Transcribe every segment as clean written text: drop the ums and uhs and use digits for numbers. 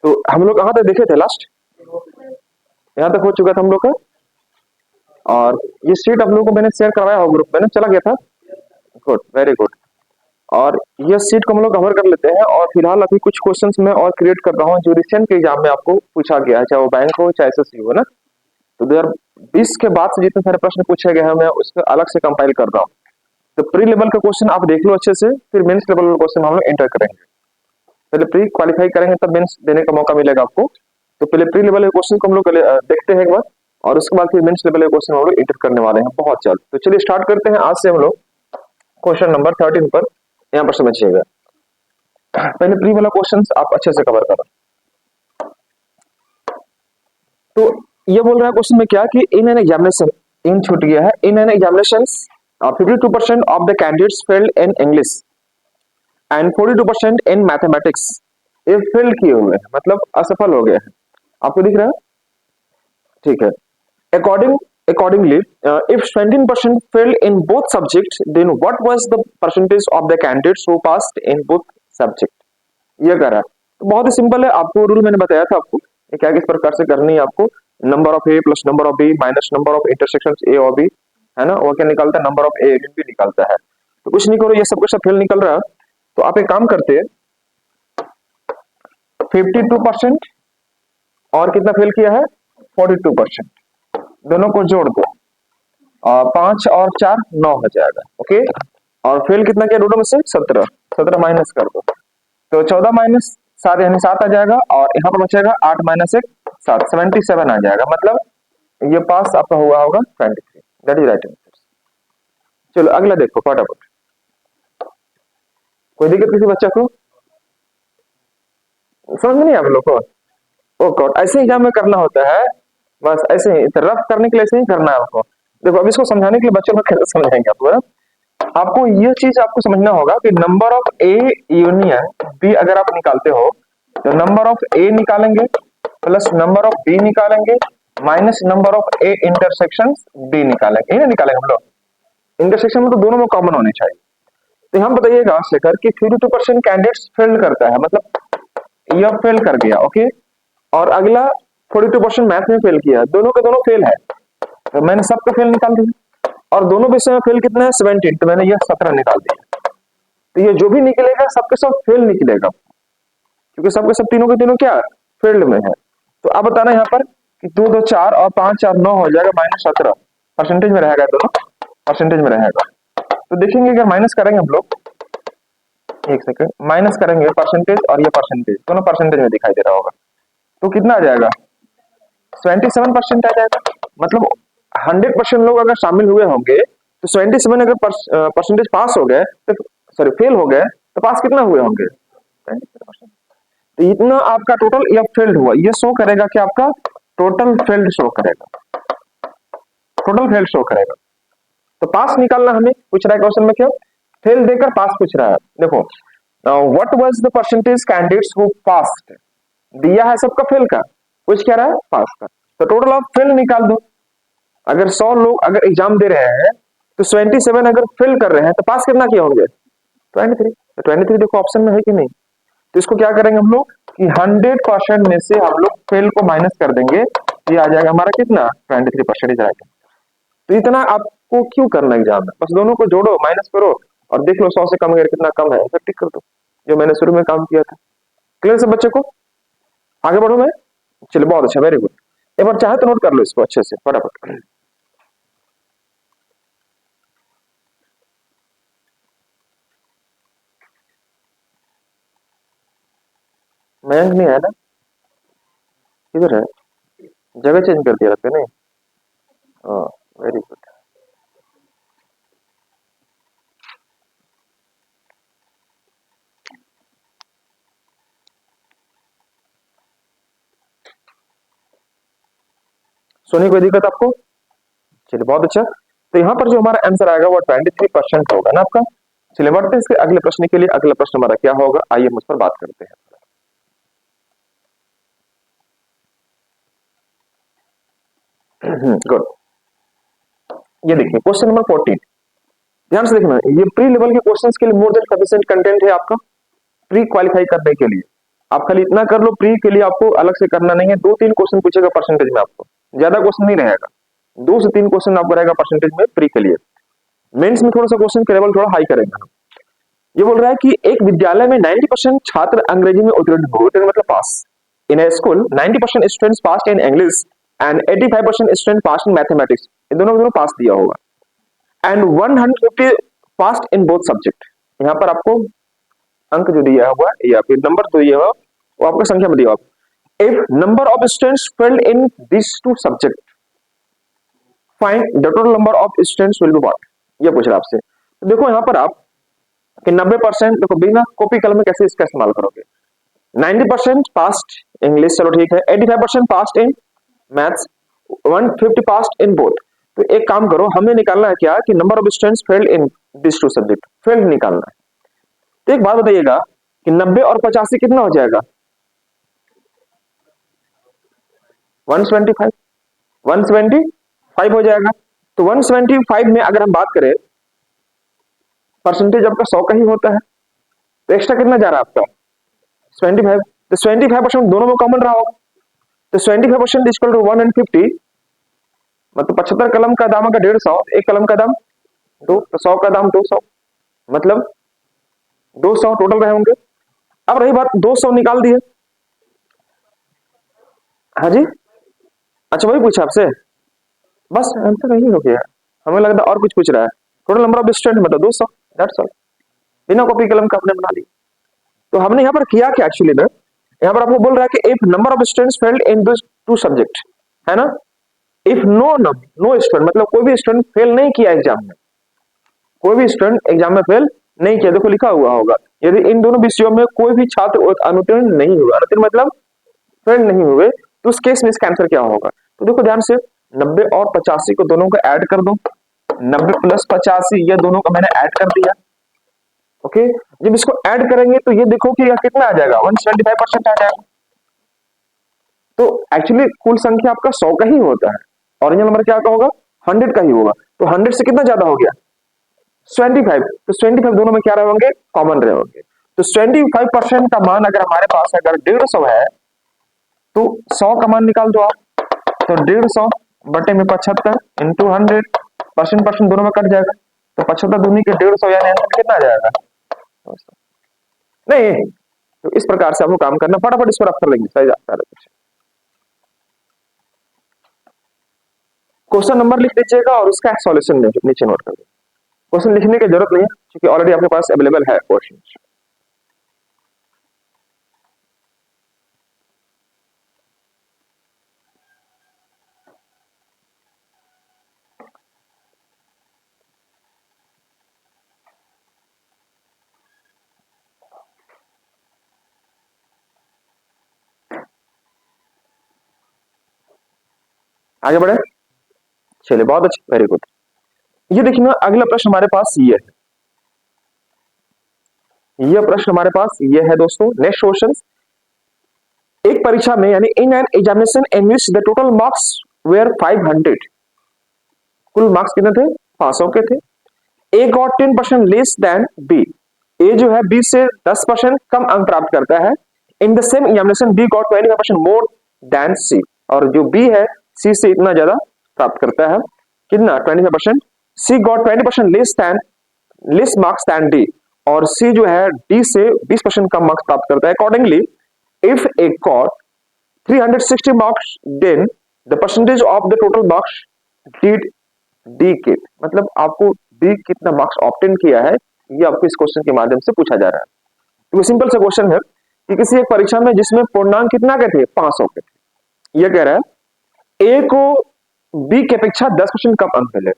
तो हम लोग कहाँ तक देखे थे लास्ट? यहाँ तक हो चुका था हम लोग का। और ये शीट आप लोगों को मैंने शेयर करवाया हो ग्रुप में ना, चला गया था? Good, very good. और ये सीट को हम लोग कवर कर लेते हैं। और फिलहाल अभी कुछ क्वेश्चंस मैं और क्रिएट कर रहा हूँ जो रिसेंट के एग्जाम में आपको पूछा गया है, चाहे वो बैंक हो चाहे एसएससी हो ना। तो 2020 के बाद से जितने सारे प्रश्न पूछे गए हैं मैं उसको अलग से कंपाइल कर रहा हूँ। तो प्री लेवल का क्वेश्चन आप देख लो अच्छे से, फिर मेंस लेवल का क्वेश्चन हम लोग एंटर करेंगे। पहले प्री क्वालिफाई करेंगे तब मेंस देने का मौका मिलेगा आपको। तो पहले प्री लेवल के क्वेश्चन को हम लोग देखते हैं एक बार, और उसके बाद फिर मेंस लेवल के क्वेश्चन हम लोग एंटर करने वाले हैं बहुत जल्द। तो चलिए स्टार्ट करते हैं आज से हम लोग क्वेश्चन नंबर 13 पर। यहाँ पर समझिएगा, पहले प्री वाला क्वेश्चन आप अच्छे से कवर करो। तो ये बोल रहा है क्वेश्चन में क्या कि इन एन एग्जामिनेशन, इन छूट गया है, इन an examination 52% of the candidates failed in English and 42% in mathematics. ये फेल किए हुए हैं, मतलब असफल हो गए हैं। आपको दिख रहा है? ठीक है। Accordingly, if 17% failed in both subjects, then what was the percentage of the candidates who passed in both subjects? ये कह रहा है। तो बहुत ही सिंपल है, आपको रूल मैंने बताया था आपको ये क्या किस प्रकार से करनी है। आपको number of A plus number of B minus number of intersection A और बी, है ना, वो क्या निकालता है? नंबर ऑफ ए बी निकालता है। तो कुछ नहीं करो, ये सब कुछ सब फेल निकल रहा है। तो आप एक काम करते हैं, 52% और कितना फेल किया है? 42%। दोनों को जोड़ दो, 5 और 4 9 हो जाएगा। ओके। और फेल कितना किया दोनों में से? 17। 17 माइनस कर दो, तो 14 माइनस 7 यानी 7 आ जाएगा। और यहाँ पर बचेगा 8 माइनस 1 7, 77 आ जाएगा। मतलब ये पास आपका हुआ होगा 23। That is right answer. चलो अगला देखो फटाफट। कोई दिक्कत किसी बच्चा को? समझ में नहीं आप लोग को? ओ गॉड, ऐसे एग्जाम में करना होता है, बस ऐसे ही रफ करने के लिए ऐसे ही करना है आपको। देखो अब इसको समझाने के लिए बच्चों लोग कैसे समझाएंगे आपको? आपको ये चीज आपको समझना होगा कि number of A union B अगर आप निकालते हो तो नंबर ऑफ ए निकालेंगे प्लस नंबर ऑफ बी निकालेंगे minus number of A intersection B निकालेंगे। इन्हें निकालेंगे हम लोग। इंटरसेक्शन में तो दोनों में कॉमन होने चाहिए। तो हम बताइएगा शेखर कि 52% कैंडिडेट्स फेल करता है, मतलब यह फेल कर गया। ओके। और अगला 42% मैथ में फेल किया, दोनों के दोनों फेल है। तो मैंने सबका फेल निकाल दिया। और दोनों विषय में फेल कितना है? 17। तो मैंने यह 17 निकाल दिया। तो ये जो भी निकलेगा सबके सब फेल निकलेगा, क्योंकि सबके सब तीनों के तीनों क्या फील्ड में है। तो अब बताना यहाँ पर कि 2 2 4 और 5 4 9 हो जाएगा -17। परसेंटेज में रहेगा, दोनों परसेंटेज में रहेगा। तो देखेंगे अगर माइनस करेंगे हम लोग, एक सेकंड, माइनस करेंगे परसेंटेज और ये परसेंटेज दोनों परसेंटेज में दिखाई दे रहा होगा। तो कितना आ जाएगा? 27% आ जाएगा। मतलब 100% लोग अगर शामिल हुए होंगे तो 77 अगर परसेंटेज पास हो गए तो, सॉरी फेल हो गए, तो पास कितना हुए होंगे? 27%। तो इतना आपका टोटल यह फेल्ड हुआ, ये शो करेगा कि आपका टोटल फेल्ड शो करेगा, टोटल फेल्ड शो करेगा। तो पास निकालना हमें पूछ रहा है क्वेश्चन में, क्या फेल देकर पास पूछ रहा है। देखो what was the percentage candidates who passed, दिया है सबका फेल का, कुछ कह रहा है पास का। तो टोटल ऑफ फेल निकाल दो। अगर 100 लोग अगर एग्जाम दे रहे हैं तो 77 अगर फेल कर रहे हैं तो पास कितना किया होंगे? 23। तो 23 देखो ऑप्शन में है कि नहीं। तो इसको क्या करेंगे हम लोग कि 100% में से हम लोग फेल को माइनस कर देंगे, ये आ जाएगा हमारा कितना? 23% आएगा। तो इतना आपको क्यों करना एग्जाम में? बस दोनों को जोड़ो, माइनस करो और देख लो 100 से कम अगर कितना कम है, फिर टिक कर दो, जो मैंने शुरू में काम किया था। क्लियर सब बच्चे को? आगे बढ़ो मैं। चलिए बहुत अच्छा, वेरी गुड। एक बार चाहे तो नोट कर लो इसको अच्छे से फटाफट। मयंक नहीं है ना? किधर है? जगह चेंज कर दिया आपने? नहीं, वेरी गुड। सोनी कोई दिक्कत आपको? चलिए बहुत अच्छा। तो यहाँ पर जो हमारा आंसर आएगा वो 23% होगा ना आपका। चलिए बढ़ते हैं इसके अगले प्रश्न के लिए। अगला प्रश्न हमारा क्या होगा, आइए हम उस पर बात करते हैं। गुड। ये देखिए क्वेश्चन नंबर 14। ध्यान से देखना, ये प्री लेवल के क्वेश्चंस के लिए मोर देन सफिशिएंट कंटेंट है आपका प्री क्वालिफाई करने के लिए। आप खाली इतना कर लो, प्री के लिए आपको अलग से करना नहीं है। 2-3 क्वेश्चन पूछेगा परसेंटेज में, आपको ज्यादा क्वेश्चन नहीं रहेगा, 2 से 3 क्वेश्चन आपको रहेगा परसेंटेज में प्री के लिए। मेंस में थोड़ा सा क्वेश्चन के लेवल थोड़ा हाई करेगा। ये बोल रहा है कि एक विद्यालय में 90% छात्र अंग्रेजी में उत्तीर्ण हो, उत्तीर्ण मतलब pass. In a school 90% students pass in English and 85% student pass in mathematics. इन दोनों पास दिया होगा। And 150 pass in both subject. यहाँ पर आपको अंक जो दिया हुआ है या फिर नंबर जो दिया हुआ वो आपको संख्या में दिया हुआ। If number of students failed in this two subject find the total number of students will be what. ये पूछ रहा है आपसे। तो देखो यहाँ पर आप कि 90%, देखो बिना कॉपी कलम में कैसे इसका इस्तेमाल करोगे। 90% पास्ट इंग्लिश, चलो ठीक है। 85% passed in maths, 150 passed in both. तो एक काम करो, हमें निकालना है क्या कि number of students failed in this two subject, failed निकालना है। तो एक बात बताइएगा कि 90 और 85 कितना हो जाएगा? 125, 175 हो जाएगा। तो 175 में अगर हम बात करें, परसेंटेज आपका 100 का ही होता है, तो एक्स्ट्रा कितना जा रहा है आपका? 25। तो 25% दोनों में कॉमन रहा होगा। तो 25% इक्वल टू 150, मतलब 75 कलम का दाम अगर 150, एक कलम का दाम 2, तो 100 का दाम 200, मतलब 200 टोटल रहे होंगे। अब रही बात 200 निकाल दिए। हाँ जी, अच्छा वही पूछा आपसे, बस आंसर यही हो गया। हमें लगता और कुछ पूछ रहा है। टोटल नंबर ऑफ स्टूडेंट मतलब 200, दैट्स ऑल। बिना कॉपी कलम का आपने बना ली। तो हमने यहाँ पर किया क्या एक्चुअली में, यहाँ पर आपको बोल रहा है कि if number of students failed in this two subject, है ना। इफ नो स्टूडेंट मतलब कोई भी स्टूडेंट फेल नहीं किया एग्जाम में, कोई भी स्टूडेंट एग्जाम में फेल नहीं किया, देखो लिखा हुआ होगा, यदि इन दोनों विषयों में कोई भी छात्र अनुत्तीर्ण नहीं हुआ, अनुत्तीर्ण मतलब फेल नहीं हुए, तो उस केस में इसका आंसर क्या होगा। तो देखो ध्यान से, 90 और 85 को दोनों को ऐड कर दो। 90 प्लस 85 ये दोनों को मैंने ऐड कर दिया। ओके, जब इसको ऐड करेंगे तो ये देखो कि यह कितना आ जाएगा, 175% आ जाएगा। तो एक्चुअली कुल संख्या आपका 100 का ही होता है, ओरिजिनल नंबर क्या का होगा, 100 का ही होगा। तो 100 से कितना ज्यादा हो गया, 25। तो 25 दोनों में क्या रहे होंगे, कॉमन रहे होंगे। तो 25% का मान अगर हमारे पास अगर 150 है, तो 100 का मान निकाल दो आप। तो 150 बटे में 75 इंटू 100, परसेंट दोनों में कट जाएगा। तो 75 दूनी के 150, यानी आंसर कितना आ जाएगा, नहीं। तो इस प्रकार से आपको काम करना, फटाफट इस पर आप कर लेंगे, सही जाता है। क्वेश्चन नंबर लिख दीजिएगा और उसका सॉल्यूशन नीचे नोट कर दीजिए। क्वेश्चन लिखने की जरूरत नहीं है क्योंकि ऑलरेडी आपके पास अवेलेबल है क्वेश्चन। आगे बढ़े, चलिए बहुत अच्छी, वेरी गुड। ये देखिए ना, अगला प्रश्न हमारे पास ये है, यह प्रश्न हमारे पास ये है दोस्तों। नेक्स्ट क्वेश्चन, एक परीक्षा में यानी in an examination in which the total marks were 500, कुल मार्क्स कितने थे, 500 के थे। A got 10% less than B, A जो है बी से 10% कम अंक प्राप्त करता है। In the same examination B got 25% more than C, और जो बी है सी से इतना ज्यादा प्राप्त करता है, कितना, 25%। C got 20% less marks than D, और सी जो है डी से 20% कम मार्क्स प्राप्त करता है। Accordingly if A got 360 marks, then the percentage of the total marks did D के, मतलब आपको डी कितना मार्क्स ऑब्टेन किया है, ये आपको इस क्वेश्चन के माध्यम से पूछा जा रहा है। तो सिंपल सा क्वेश्चन है कि किसी एक परीक्षा में जिसमें पूर्णांक कितना के थे, 500 के थे, ये कह रहा है ए को बी की अपेक्षा 10% कम अंक मिले।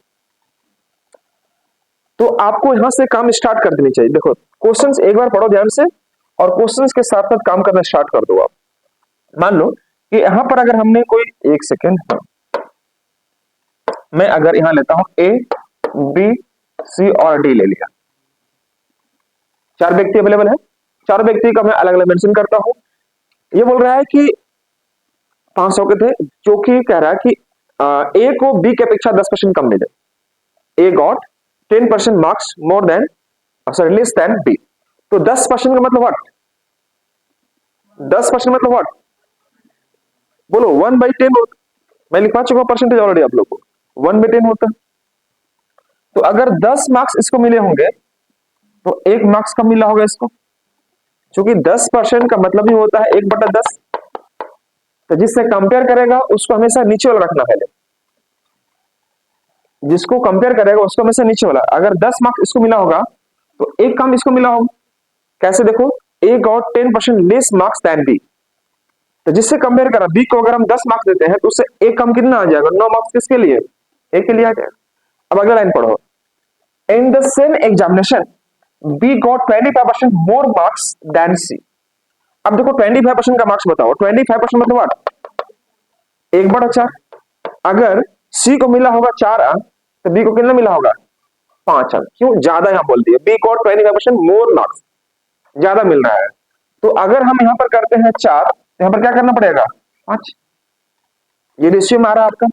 तो आपको यहां से काम स्टार्ट कर देनी चाहिए। देखो क्वेश्चंस एक बार पढ़ो ध्यान से, और क्वेश्चंस के साथ साथ काम करना स्टार्ट कर दो आप। मान लो कि यहां पर अगर हमने कोई, एक सेकेंड, मैं अगर यहां लेता हूं ए बी सी और डी ले लिया, 4 व्यक्ति अवेलेबल है, 4 व्यक्ति का मैं अलग अलग मेंशन करता हूं। ये बोल रहा है कि 500 के थे, जो कि कह रहा है कि ए को बी की अपेक्षा 10% कम मिले। A got 10% marks more than sorry less than B. तो 10% का मतलब व्हाट? 10% मतलब व्हाट? बोलो 1/10 होता। मैं लिखवा चुका परसेंटेज ऑलरेडी आप लोग को, 1/10 होता। तो अगर 10 मार्क्स इसको मिले होंगे तो 1 मार्क्स कम मिला होगा इसको, क्योंकि 10% का मतलब ही होता है 1/10। तो जिससे कंपेयर करेगा उसको हमेशा नीचे वाला रखना पहले, जिसको कंपेयर करेगा उसको हमेशा नीचे वाला। अगर 10 मार्क्स इसको मिला होगा तो एक कम इसको मिला होगा। कैसे देखो, A got 10% less marks than B. तो जिससे कंपेयर करा बी को अगर हम 10 मार्क्स देते हैं तो उससे एक कम कितना आ जाएगा? 9 मार्क्स किसके लिए? ए के लिए आ जाएगा। अब अगला लाइन पढ़ो, in the same examination B got 25% more marks than C. अब देखो 25% का मार्क्स बताओ, 25% मतलब व्हाट? 1/4। अगर सी को मिला होगा 4 अंक तो बी को कितना मिला होगा? 5 अंक। क्यों? ज्यादा यहां बोल दिया, बी गॉट 25% मोर मार्क्स, ज्यादा मिल रहा है। तो अगर हम यहां पर करते हैं 4 तो यहां पर क्या करना पड़ेगा? 5। ये रेशियो में आ रहा है आपका,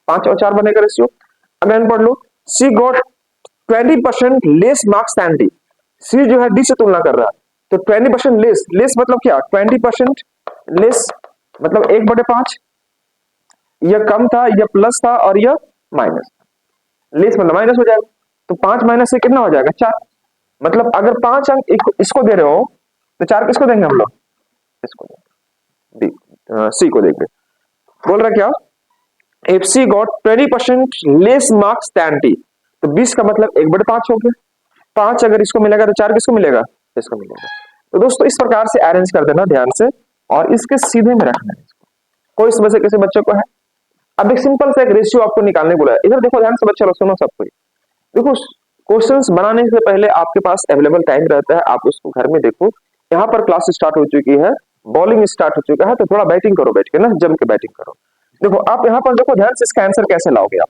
5 और 4 बनेगा रेशियो। अगर पढ़ लो, C got 20% less marks than D. C जो है डी से तुलना कर रहा है, तो 20% लेस, लेस मतलब क्या? 20% लेस मतलब 1/5। यह कम था, यह प्लस था और यह माइनस। लेस मतलब माइनस हो जाएगा, तो 5 माइनस से कितना हो जाएगा? 4। मतलब अगर 5 अंक इसको दे रहे हो तो 4 किसको देंगे हम लोग? इसको देंगे, सी को देंगे। बोल रहा क्या? If C got 20% less marks than D, तो 20 का मतलब 1/5 हो गया। 5 अगर इसको मिलेगा तो 4 किसको मिलेगा? इसको मिलेगा। तो दोस्तों इस प्रकार से अरेंज कर देना ध्यान से, और इसके सीधे में रखना है इसको। कोई इसमें से किसी बच्चे को है? अब एक सिंपल सा एक रेशियो आपको निकालने बोला है। इधर देखो ध्यान से बच्चे लोग, सुनो सब कोई। देखो क्वेश्चंस बनाने से पहले आपके पास अवेलेबल टाइम रहता है, आप उसको घर में देखो। यहाँ पर क्लास स्टार्ट हो चुकी है, बॉलिंग स्टार्ट हो चुका है, तो थोड़ा बैटिंग करो बैठ के ना, जम के बैटिंग करो। देखो आप यहाँ पर देखो ध्यान से, इसका आंसर कैसे लाओगे आप?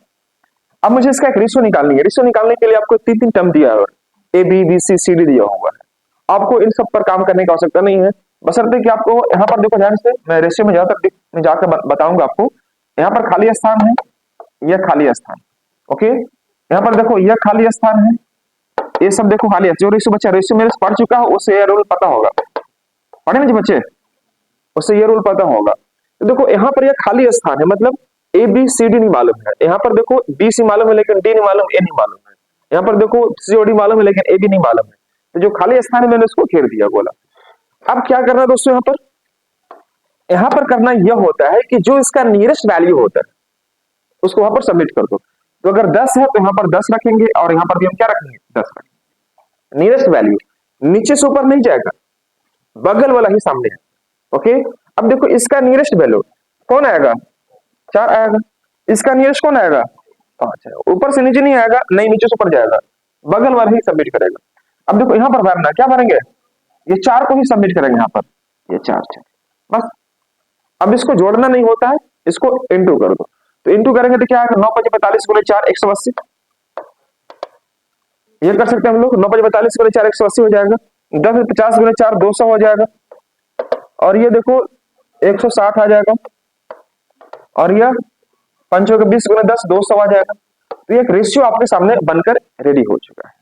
अब मुझे इसका एक रेशियो निकालनी है। रेशियो निकालने के लिए आपको 3 टर्म दिया है, A B B C C D दिया हुआ है। आपको इन सब पर काम करने की आवश्यकता नहीं है, बशर्ते कि आपको यहाँ पर देखो ध्यान से, मैं रेशियो में मैं जाकर बताऊंगा आपको। यहाँ पर खाली स्थान है, यह खाली स्थान, ओके। यहाँ पर देखो यह खाली स्थान है, ये सब देखो खाली है। जो रेशियो बच्चा रेशियो मेरे से पढ़ चुका है उसे यह रूल पता होगा, पढ़े ना जो बच्चे, उससे ये रूल पता होगा। तो देखो यहाँ पर यह खाली स्थान है, मतलब ए बी सी डी नहीं मालूम है। यहाँ पर देखो बी सी मालूम है लेकिन डी नहीं मालूम, ए नहीं मालूम है। यहाँ पर देखो सी और डी मालूम है लेकिन ए बी नहीं मालूम है। तो जो खाली स्थान है मैंने उसको घेर दिया, बोला। अब क्या करना है दोस्तों? यहाँ पर करना यह होता है कि जो इसका नियरेस्ट वैल्यू होता है उसको वहां पर सबमिट कर दो। तो अगर 10 है तो यहाँ पर 10 रखेंगे, और यहाँ पर भी हम क्या रखेंगे? 10 रखेंगे। नियरेस्ट वैल्यू नीचे से ऊपर नहीं जाएगा, बगल वाला ही सामने है, ओके। अब देखो इसका नियरेस्ट वैल्यू कौन आएगा? 4 आएगा। इसका नियरेस्ट कौन आएगा? 5 आएगा। ऊपर से नीचे नहीं आएगा, नहीं नीचे से ऊपर जाएगा, बगल वाला ही सबमिट करेगा। अब देखो यहाँ पर भरना क्या भरेंगे? ये 4 को ही सबमिट करेंगे यहाँ पर, ये 4 बस। अब इसको जोड़ना नहीं होता है, इसको इंटू कर दो। तो इंटू करेंगे तो क्या आएगा? 9 × 45 × 4 180। ये कर सकते हैं हम लोग, 9 × 45 × 4 180 हो जाएगा। 10 × 50 × 4 200 हो जाएगा, और ये देखो 160 आ जाएगा, और यह 5 × 20 × 10 200 आ जाएगा। तो ये एक रेशियो आपके सामने बनकर रेडी हो चुका है।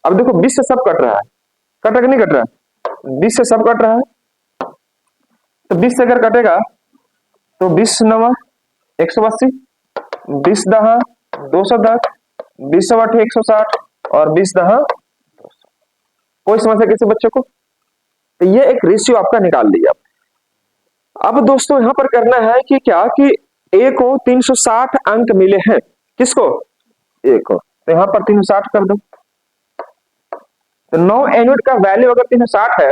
अब देखो 20 से सब कट रहा है, कट रहा कि नहीं कट रहा है? 20 से सब कट रहा है, तो 20 से अगर कटेगा तो 20 × 9 180, 20 × 10 210, 20 × 8 160, और 20 × 10 200। कोई समस्या किसी बच्चे को? तो ये एक रेशियो आपका निकाल लिया। अब दोस्तों यहां पर करना है कि क्या कि ए को 360 अंक मिले हैं, किसको? ए को। तो यहां पर 360 कर दो। तो 9 यूनिट का वैल्यू अगर 360 है,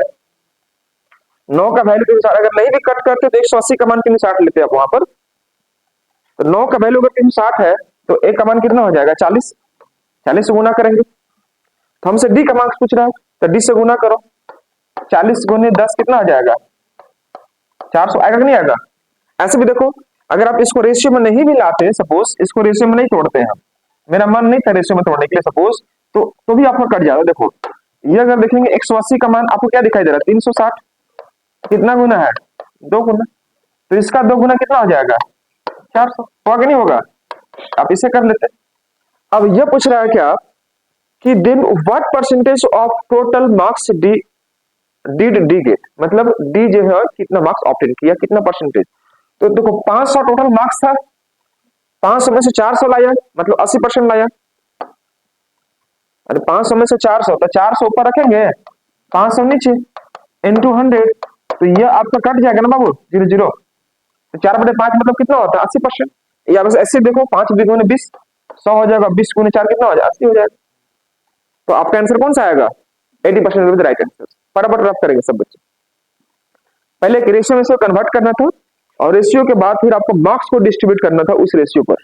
9 का वैल्यू 360, अगर नहीं भी कट करते तो 180 का मान 360 लेते आप वहां पर। तो 9 का वैल्यू अगर 360 है तो ए का मान कितना हो जाएगा? 40। 40 से गुना करेंगे। तो हमसे डी का मार्क्स पूछ रहा है, तो डी से गुना करो। 40 × 10 कितना आ जाएगा? 400 आएगा कि नहीं आएगा? ऐसे भी देखो, अगर आप इसको रेशियो में नहीं भी लाते, सपोज इसको रेशियो में नहीं तोड़ते हैं, मेरा मन नहीं था रेशियो में तोड़ने के लिए सपोज, तो भी आपका कट जाएगा। देखो ये अगर देखेंगे 180 का मान आपको क्या दिखाई दे रहा है? 360। कितना गुना है? 2 गुना। तो इसका 2 गुना कितना हो जाएगा? 400। होगा कि नहीं होगा? आप इसे कर लेते। अब यह पूछ रहा है क्या कि then what percentage of total marks did D get, मतलब डी जो है कितना मार्क्स ऑब्टेन किया, कितना परसेंटेज। तो देखो 500 टोटल मार्क्स था, 500 में से 400 लाया, मतलब 80% लाया। अरे 500 में से 400 तो 400 ऊपर रखेंगे, 500 नीचे, इनटू 100, तो ये आपका कट जाएगा ना बाबू, 0 0। तो 4/5 मतलब कितना होता है, 80%। या बस ऐसे देखो, 5 2 20, 100 हो जाएगा, 20 × 4 कितना हो जाएगा, 80 हो जाएगा। तो आपका आंसर कौन सा आएगा, 80% विद राइट आंसर। फटाफट रफ करेंगे सब बच्चे। पहले एक रेशियो में इसको कन्वर्ट करना था, और रेशियो के बाद फिर आपको मार्क्स को डिस्ट्रीब्यूट करना था उस रेशियो पर।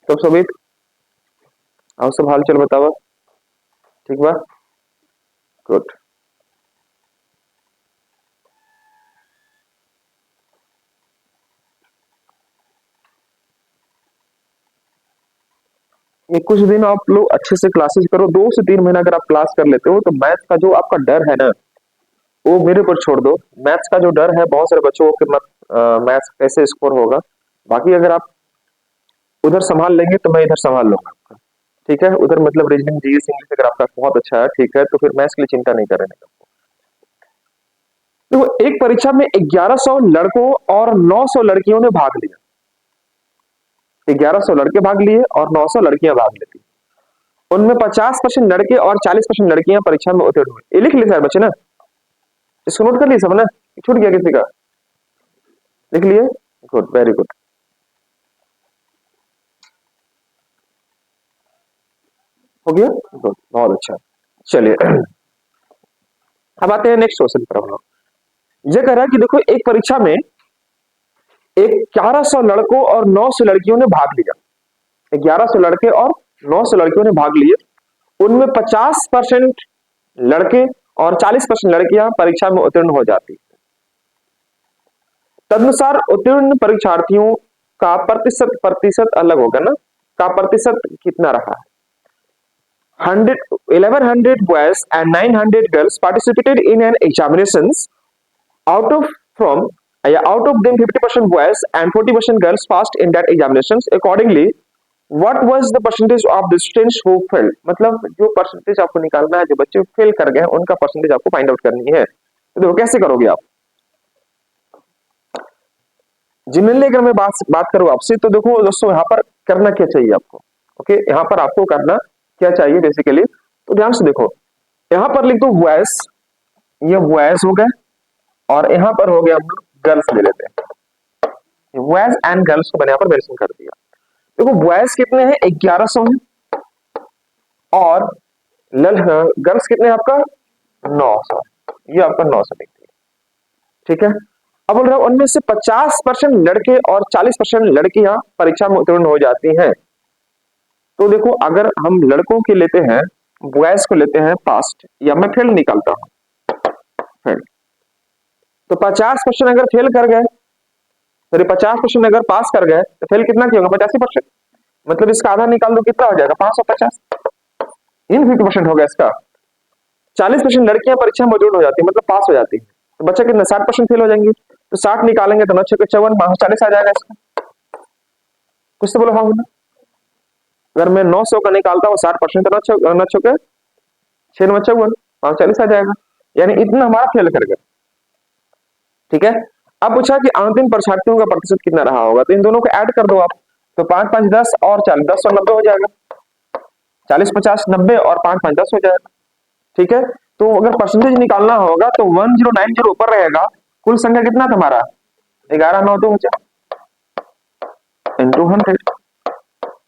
तो सभी आओ, सब हाल चाल बताओ, ठीक बा, गुड। ये कुछ दिन आप लोग अच्छे से क्लासेस करो, 2 से 3 महीना अगर आप क्लास कर लेते हो तो मैथ्स का जो आपका डर है ना, वो मेरे ऊपर छोड़ दो। मैथ्स का जो डर है बहुत सारे बच्चों को कि मत मैथ्स कैसे स्कोर होगा, बाकी अगर आप उधर संभाल लेंगे तो मैं इधर संभाल लूंगा आपका, ठीक है। उधर मतलब रीजनिंग जीएस इंग्लिश अगर आपका बहुत अच्छा है, ठीक है, तो फिर मैथ्स के लिए चिंता नहीं करेंगे। देखो, एक परीक्षा में 1100 लड़कों और 900 लड़कियों ने भाग लिया। 1100 लड़के भाग लिए और 900 लड़कियां भाग लेती। उनमें 50% लड़के और 40% लड़कियां परीक्षा में उत्तीर्ण हुए। ये लिख लिए सारे बच्चे ना, इसको नोट कर लिए सब ना, छूट गया किसी का, लिख लिए, गुड, वेरी गुड। हो गया, गुड, बहुत अच्छा। चलिए अब आते हैं नेक्स्ट क्वेश्चन पर हम लोग। ये कह रहा है कि देखो, एक परीक्षा में 1100 लड़कों और 900 लड़कियों ने भाग लिया। 1100 लड़के और 900 लड़कियों ने भाग लिए। उनमें 50% लड़के और 40% लड़कियां परीक्षा में उत्तीर्ण हो जाती। तदनुसार उत्तीर्ण परीक्षार्थियों का प्रतिशत प्रतिशत अलग होगा ना, का प्रतिशत कितना रहा है। 1100 boys and 900 girls participated in an examinations. Out of from out of them 50% boys and 40% girls passed in that examinations. Accordingly, what was the percentage of the students who failed? मतलब जो परसेंटेज आपको निकालना है, जो बच्चे fail कर गए हैं उनका परसेंटेज आपको फाइंड आउट करनी है। तो देखो कैसे करोगे आप। जनरली अगर मैं बात करूं आपसे, तो देखो दोस्तों, यहाँ पर करना क्या चाहिए आपको, ओके, यहाँ पर आपको करना क्या चाहिए बेसिकली, तो ध्यान से देखो। यहाँ पर लिख दो बॉयज, ये बॉयज हो गए, और यहाँ पर हो गया हम लोग गर्ल्स ले लेते हैं। बॉयज एंड गर्ल्स को मैंने यहाँ पर मेंशन कर दिया। देखो बॉयज कितने हैं, 1100 हैं, और गर्ल्स कितने हैं आपका, 900। ये आपका 900 लिख दिया, ठीक है। अब बोल रहा हूं उनमें से 50% लड़के और 40% लड़कियां परीक्षा में उत्तीर्ण हो जाती हैं। तो देखो, अगर हम लड़कों के लेते हैं, बॉयज को लेते हैं पास्ट, या मैं फेल निकालता हूं, फेल। तो 50% अगर फेल कर गए, सॉरी 50% अगर पास कर गए, तो फेल कितना की होगा, 85%। मतलब इसका आधा निकाल दो, कितना हो जाएगा, 550, इन 50% होगा इसका। 40% लड़कियां परीक्षा में उत्तीर्ण हो जाती है, मतलब पास हो जाती है, तो बच्चा कितना, 60% फेल हो जाएंगे। तो 60 निकालेंगे तो 9 छक्के 54, 540 आ जाएगा इसका। कुछ तो बोलो हाँ ना। अगर मैं 900 का निकालता हूँ 60%, तो 9 छक्के 6 9 54, 540 आ जाएगा। यानी इतना हमारा फेल कर गया, ठीक है। अब पूछा कि अंतिम परीक्षार्थियों का प्रतिशत कितना रहा होगा, तो इन दोनों को ऐड कर दो आप। तो 5 5 10 और 40, 10 और 90 हो जाएगा। 40 50 90 और 5 5 10 हो जाएगा, ठीक है। तो अगर परसेंटेज निकालना होगा तो 1090 ऊपर रहेगा। कुल संख्या कितना था हमारा, 11 9 2 इंटू 100,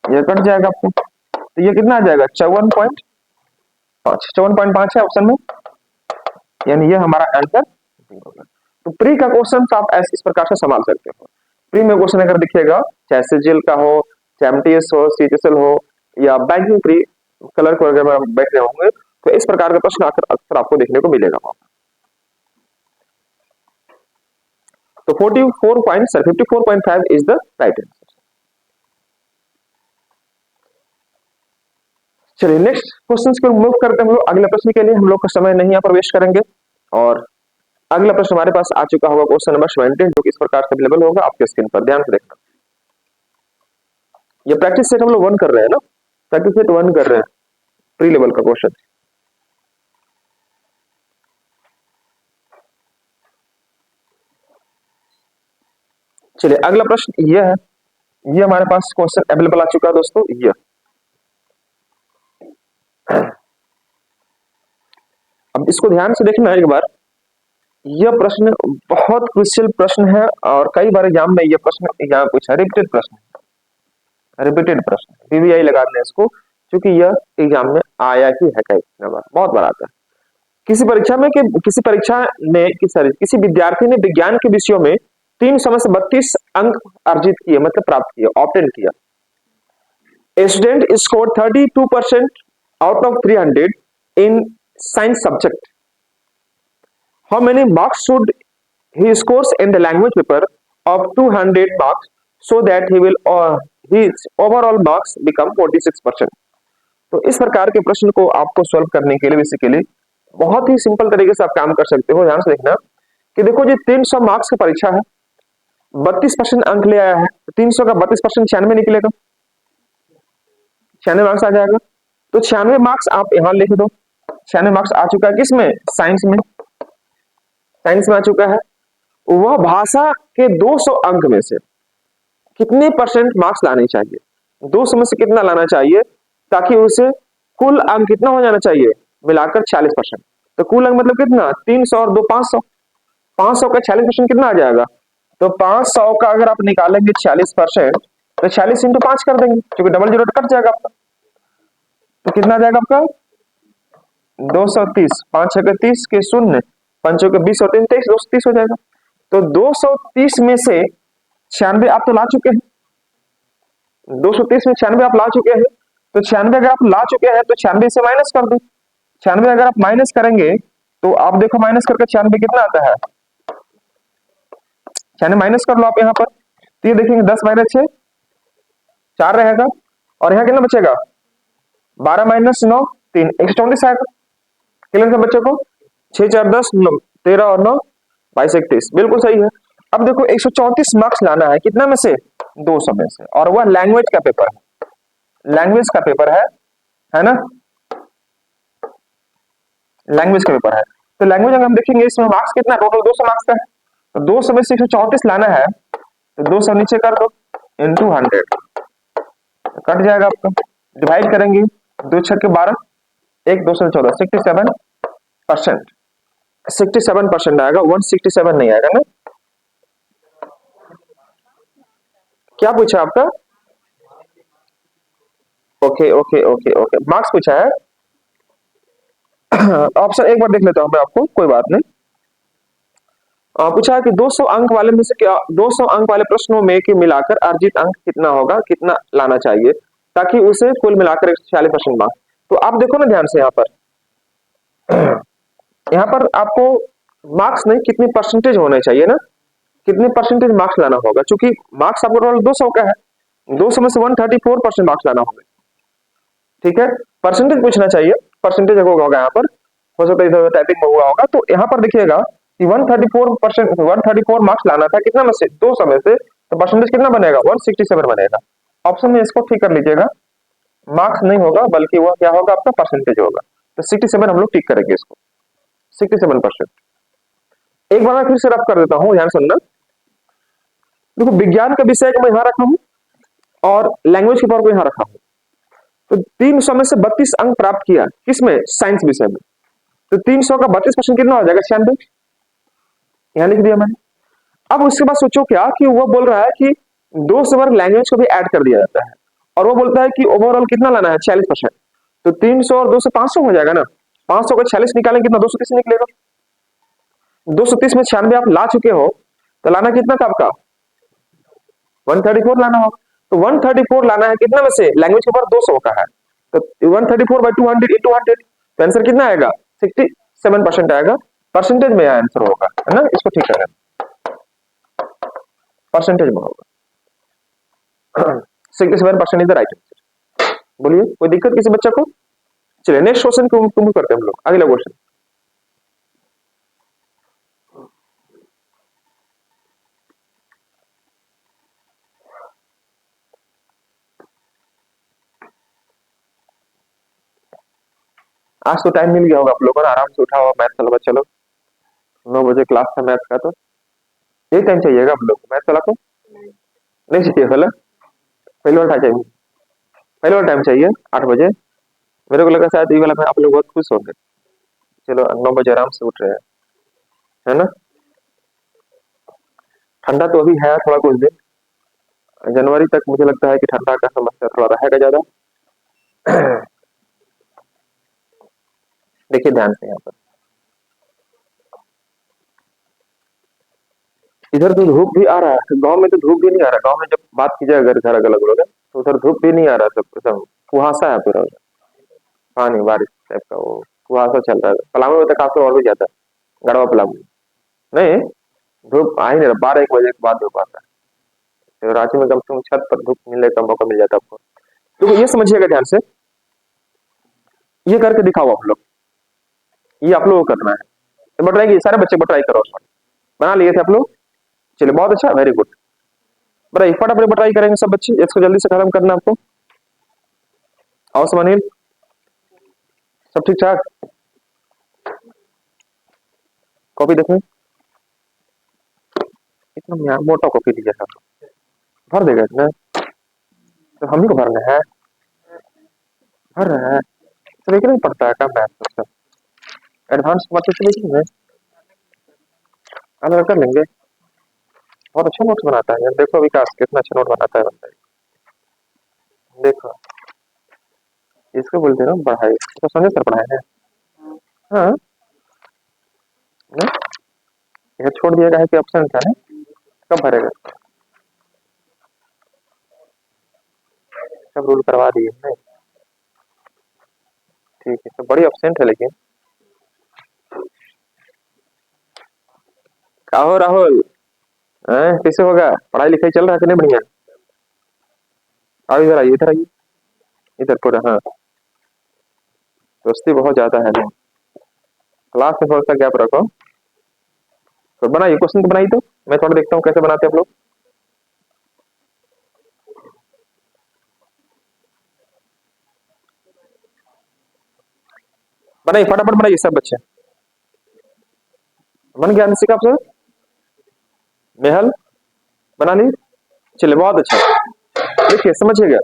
ये कट जाएगा आपको। तो ये कितना आ जाएगा, 54.5, 54.5 है ऑप्शन में, यानी ये हमारा आंसर होगा। तो प्री का क्वेश्चन आप ऐसे इस प्रकार से संभाल सकते हो। प्री में क्वेश्चन अगर दिखेगा, चाहे सीजीएल का हो, चाहे एमटीएस हो, सीएचएसएल हो, या बैंकिंग प्री कलर को अगर बैठ रहे होंगे, तो इस प्रकार का प्रश्न अक्सर आपको देखने को मिलेगा। तो 54.5 इज द राइट आंसर। चलिए नेक्स्ट क्वेश्चन को मूव करते हैं हम लोग अगले प्रश्न के लिए। हम लोग का समय नहीं यहाँ पर वेस्ट करेंगे और अगला प्रश्न हमारे पास आ चुका होगा क्वेश्चन नंबर 17, जो कि इस प्रकार से अवेलेबल होगा आपके स्क्रीन पर, ध्यान से देखना। ये प्रैक्टिस सेट हम लोग 1 कर रहे हैं ना, प्रैक्टिस सेट 1 कर रहे हैं, प्री लेवल का क्वेश्चन। चलिए अगला प्रश्न ये है, ये हमारे पास क्वेश्चन अवेलेबल आ चुका है दोस्तों। ये अब इसको ध्यान से देखना एक बार। यह प्रश्न बहुत क्रुशियल प्रश्न है और कई बार एग्जाम में यह प्रश्न यहाँ पूछा, रिपीटेड प्रश्न, रिपीटेड प्रश्न, पीवीआई लगा दें इसको, क्योंकि यह एग्जाम में आया ही है कई बार, बहुत बार आता है। किसी परीक्षा में किसी परीक्षा ने किसी विद्यार्थी ने विज्ञान के विषयों में 300 में से 32 अंक अर्जित किए, मतलब प्राप्त किए, ऑब्टेन किया। A student scored 32% out of 300 in science subject. How many marks should he scores in the language paper of 200 marks so that his overall marks become 46%? तो इस प्रकार के प्रश्न को आपको सॉल्व करने के लिए बेसिकली बहुत ही सिंपल तरीके से आप काम कर सकते हो। ध्यान से देखना कि देखो जी 300 मार्क्स की परीक्षा है, 32% अंक ले आया है, 300 का 32% 96 निकलेगा, 96 मार्क्स आ जाएगा। तो 96 मार्क्स आप यहां लिख दो। 96 मार्क्स आ चुका है किसमें, साइंस में, साइंस में आ चुका है। वह भाषा के 200 अंक में से कितने परसेंट मार्क्स लाने चाहिए, 200 में से कितना लाना चाहिए ताकि उसे कुल अंक कितना हो जाना चाहिए, मिलाकर 40%। तो कुल अंक मतलब कितना, 300 और 2 500, 500 का 40% कितना आ जाएगा, तो 500 का अगर आप निकालेंगे 40%, तो 40 इंटू 5 कर देंगे, क्योंकि डबल जीरो कट जाएगा आपका। तो कितना आ जाएगा आपका 230, 5 6 के 30 के 0, 5 के 20 और 3 23, 230 हो जाएगा। तो 230 में से 96 आप तो ला चुके हैं, 230 में 96 आप ला चुके हैं। तो 96 अगर आप ला चुके हैं तो 96 से माइनस कर दो। 96 अगर आप माइनस करेंगे तो आप देखो माइनस करके 96 कितना आता है, 96 माइनस कर लो आप यहाँ पर। तो ये देखेंगे 10 माइनस 6 4 रहेगा, और यहाँ कितना बचेगा 12 माइनस 9 3, 134 आएगा। क्लियर है बच्चों को, 6 4 10 9 13 और 9 22 31, बिल्कुल सही है। अब देखो 134 मार्क्स लाना है कितना में से, 200 में से, और वह लैंग्वेज का पेपर है, लैंग्वेज का पेपर है ना, लैंग्वेज का पेपर है। तो लैंग्वेज अगर हम देखेंगे इसमें मार्क्स कितना, टोटल 200 मार्क्स का है। तो 200 में से 134 लाना है, तो 200 नीचे कर दो इंटू 100, कट जाएगा आपका। डिवाइड करेंगे 2 6 के 12, 1 2 से 14, 67%, 67% आएगा, 167 नहीं आएगा ना। क्या पूछा आपका, okay okay okay okay, marks पूछा है। ऑप्शन एक बार देख लेता हूं मैं आपको, कोई बात नहीं। पूछा है कि 200 अंक वाले में से क्या 200 अंक वाले प्रश्नों में कि मिलाकर अर्जित अंक कितना होगा, कितना लाना चाहिए ताकि उसे कुल मिलाकर 146% मार्क्स। तो आप देखो ना ध्यान से यहाँ पर, यहाँ पर आपको मार्क्स नहीं कितनी परसेंटेज होने चाहिए ना, कितने परसेंटेज मार्क्स लाना होगा, क्योंकि मार्क्स आपको टोटल 200 का है, 200 में से 134% मार्क्स लाना होगा। ठीक है, परसेंटेज पूछना चाहिए, परसेंटेज होगा यहाँ पर, हो सकता है टाइपिंग में हुआ होगा। तो यहाँ पर देखिएगा कि 134 मार्क्स लाना था कितना में से, 200 में से, तो परसेंटेज कितना बनेगा 167 बनेगा। ऑप्शन में इसको ठीक कर लीजिएगा, मार्क्स नहीं होगा बल्कि वह क्या होगा आपका परसेंटेज होगा। तो 67 हम लोग टिक करेंगे इसको, 67%। एक बार मैं फिर से रफ कर देता हूँ, ध्यान सुनना। देखो विज्ञान का विषय को मैं यहाँ रखा हूँ और लैंग्वेज के पावर को यहाँ रखा हूँ। तो 300 में से 32 अंक प्राप्त किया किसमें, साइंस विषय में। तो 300 का 32% कितना हो जाएगा, 96, यहाँ लिख दिया मैंने। अब उसके बाद सोचो क्या कि वो बोल रहा है कि 2 से वर्ग लैंग्वेज को भी ऐड कर दिया जाता है, और वो बोलता है कि ओवरऑल कितना लाना है 46%। तो 300 और 2 से 500 हो जाएगा ना, 500 का 46 निकालेंगे कितना, 230 निकलेगा। 230 में 96 आप ला चुके हो, तो लाना कितना था आपका 134 लाना होगा। तो 134 लाना है कितना में से, लैंग्वेज के ऊपर 200 का है, तो 134 बाई 200 इंटू 100, तो आंसर कितना आएगा 67% आएगा। परसेंटेज में आंसर होगा, है ना, इसको ठीक करें, परसेंटेज में होगा। 67% इज द राइट आंसर। बोलिए कोई दिक्कत किसी बच्चे को, चलिए नेक्स्ट क्वेश्चन को करते हैं हम लोग, अगला क्वेश्चन। आज तो टाइम मिल गया होगा आप लोगों को, आराम से उठा हुआ मैथ चलो चलो, 9 बजे क्लास था मैथ का, तो यही टाइम चाहिएगा आप लोग को मैथ वाला को? नहीं चाहिए वाला, पहले वाला टाइम चाहिए, पहले वाला टाइम चाहिए 8 बजे। मेरे को लगा शायद ये वाला में आप लोग बहुत खुश होंगे। चलो 9 बजे आराम से उठ रहे हैं, है ना। ठंडा तो अभी है थोड़ा कुछ दिन, जनवरी तक मुझे लगता है कि ठंडा का समस्या थोड़ा रहेगा ज्यादा। देखिए ध्यान से यहाँ पर, इधर तो धूप भी आ रहा है, गांव में तो धूप भी नहीं आ रहा। गांव में जब बात की जाए अगर घर अलग अलग तो उधर धूप भी नहीं आ रहा, सब एकदम कुहासा है पूरा उधर, पानी बारिश टाइप का वो कुहासा चल रहा है। पलामू में तो काफी और भी ज्यादा, गढ़वा पलामू नहीं, धूप आ ही नहीं रहा, 12-1 बजे के बाद धूप आता है। तो रांची में कम से कम छत पर धूप मिलने का मौका मिल जाता है आपको। तो ये समझिएगा ध्यान से, ये करके दिखाओ आप लोग, ये आप लोगों को करना है। बताइए सारे बच्चे को ट्राई करो, बना लिए थे आप लोग? चलिए बहुत अच्छा, वेरी गुड। बताइए फटाफट ट्राई करेंगे सब बच्चे, इसको जल्दी से खत्म करना आपको। और सुनील सब ठीक ठाक? कॉपी देखें, इतना मोटा कॉपी दिया था, भर देगा इसमें तो हम ही को भरना है, भर रहा है तो लेकिन नहीं पड़ता है कम मैथ, एडवांस मतलब लेकिन अलग कर लेंगे। बहुत अच्छा नोट्स बनाता है यार, देखो विकास कितना अच्छा नोट बनाता है बंदा, देखो इसको बोलते हैं ना पढ़ाई, तो संजय सर पढ़ाए हैं। हाँ ना? यह छोड़ दिया है कि ऑप्शन था ना, कब भरेगा? सब रूल करवा दिए नहीं, ठीक है, तो बड़ी ऑप्शन है लेकिन। क्या हो राहुल, कैसे होगा, पढ़ाई लिखाई चल रहा है कि नहीं बढ़िया? आओ इधर आइए, इधर आइए, इधर पूरा। हाँ दोस्ती बहुत ज्यादा है, क्लास में थोड़ा सा गैप रखो। तो बनाइए क्वेश्चन, तो बनाइए, तो मैं थोड़ा देखता हूँ कैसे बनाते हैं आप लोग। बनाइए फटाफट बनाइए सब बच्चे। बन गया निशिका आपसे? मेहल बना ली? चलिए बहुत अच्छा। देखिए समझिएगा,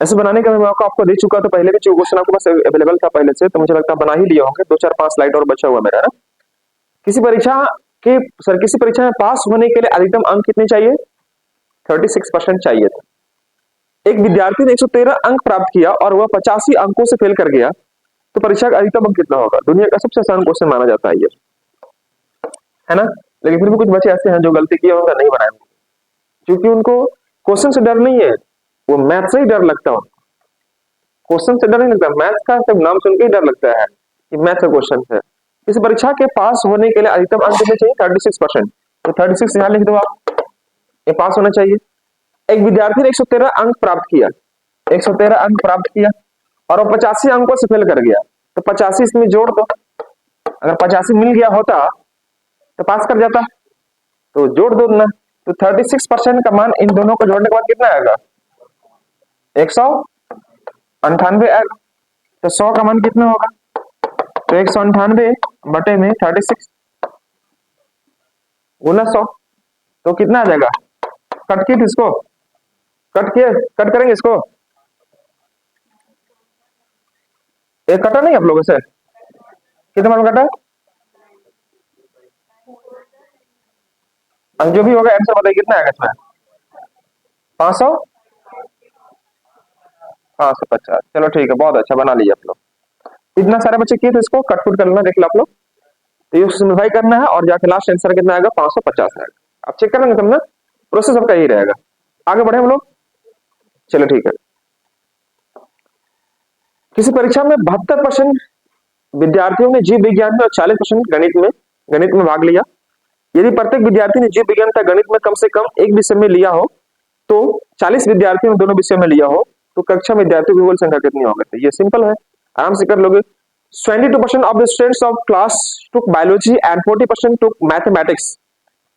ऐसे बनाने का मैं मौका आपको दे चुका, तो पहले भी जो क्वेश्चन आपके पास अवेलेबल था पहले से, तो मुझे लगता है बना ही लिया होंगे। 2-4-5 स्लाइड और बचा हुआ मेरा ना। किसी परीक्षा के सर, किसी परीक्षा में पास होने के लिए अधिकतम अंक कितने चाहिए? 36% चाहिए था। एक विद्यार्थी ने 113 अंक प्राप्त किया और वह 85 अंकों से फेल कर गया, तो परीक्षा का अधिकतम अंक कितना होगा? दुनिया का सबसे आसान क्वेश्चन माना जाता है ये, है ना। लेकिन फिर भी कुछ बच्चे ऐसे हैं जो गलती किए होंगे, नहीं बनाए, क्योंकि उनको क्वेश्चन से डर नहीं है, वो मैथ से ही डर लगता है। क्वेश्चन से डर नहीं लगता, मैथ का सिर्फ नाम सुन के ही डर लगता है कि मैथ का क्वेश्चन है। इस परीक्षा के पास होने के लिए अधिकतम अंक कितने चाहिए? 36%। तो 36 यहाँ लिख दो आप, ये पास होना चाहिए। एक विद्यार्थी ने 113 अंक प्राप्त किया, 113 अंक प्राप्त किया और वो 85 अंकों से फेल कर गया, तो 85 इसमें जोड़ दो। अगर 85 मिल गया होता तो पास कर जाता, तो जोड़ दो ना। तो 36% का मान इन दोनों को जोड़ने के बाद कितना आएगा? 198 आएगा। तो 100 का मान कितना होगा? तो 198 बटे में 36 गुना 100, तो कितना आ जाएगा? कट किए इसको, कट किए, कट करेंगे इसको, एक कटा नहीं आप लोगों से, कितना मान कटा? जो भी होगा आंसर बताइए कितना आएगा इसमें? 500, 550। चलो ठीक है, बहुत अच्छा, बना लिया आप लोग। इतना सारे बच्चे किए थे, इसको कट फुट कर लेना, देख लो आप लोग। तो ये सिम्प्लीफाई करना है और जाके लास्ट आंसर कितना आएगा? 550 आएगा। आप चेक कर लेंगे, समझना प्रोसेस आपका यही रहेगा। आगे बढ़े हम लोग, चलो ठीक है। किसी परीक्षा में 72% विद्यार्थियों ने जीव विज्ञान में और 40% गणित में भाग लिया। यदि प्रत्येक विद्यार्थी ने जीव विज्ञान तथा गणित में कम से कम एक विषय में लिया हो, तो 40 विद्यार्थियों ने दोनों विषयों में लिया हो, तो कक्षा में विद्यार्थियों की कुल संख्या कितनी होगी? तो ये सिंपल है, आराम से कर लोगे। 22% of the students of class took biology and 40% took mathematics.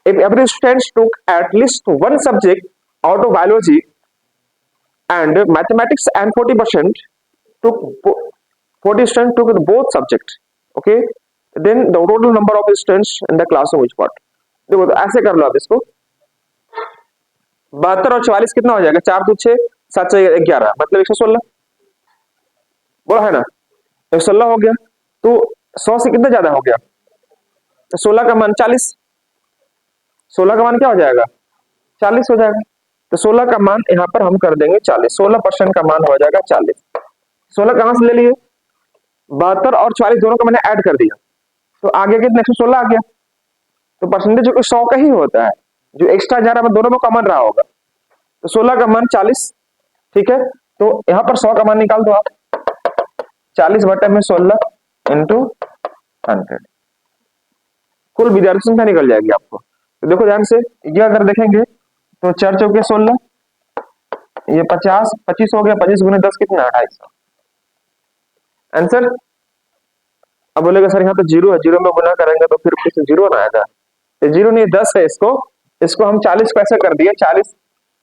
If every student took at least one subject out of biology and mathematics and 40% took 40 students took both subjects, okay, then the total number of students in the classroom is what? देखो तो ऐसे कर लो आप इसको, 72 और 44 कितना हो जाएगा, 4 2 6 7 से 11 मतलब 116, बोला है ना, 116 हो गया। तो 100 से कितना ज्यादा हो गया, तो 16 का मान 40, 16 का मान क्या हो जाएगा 40 हो जाएगा। तो 16 का मान यहाँ पर हम कर देंगे 40, 16% का मान हो जाएगा 40। 16 कहां से ले लिए, 72 और 44 दोनों का मैंने ऐड कर दिया, तो आगे कितना 116 आ गया। तो परसेंटेज जो 100 का ही होता है, जो एक्स्ट्रा जा रहा है दोनों में कॉमन रहा होगा। तो 16 का मान 40, ठीक है। तो यहाँ पर 100 का मान निकाल दो आप, 40 बटे में 16 इंटू 100, कुल विद्यार्थी संख्या निकल जाएगी आपको। तो देखो ध्यान से, ये अगर देखेंगे तो 4 चौके 16, ये 50 25 हो गया, 25 गुने 10 कितना 250 आंसर। अब बोलेगा सर यहाँ तो जीरो है, जीरो में गुना करेंगे तो फिर कुछ जीरो ना आएगा, तो जीरो नहीं 10 है, इसको हम 40 को ऐसे कर दिया, 40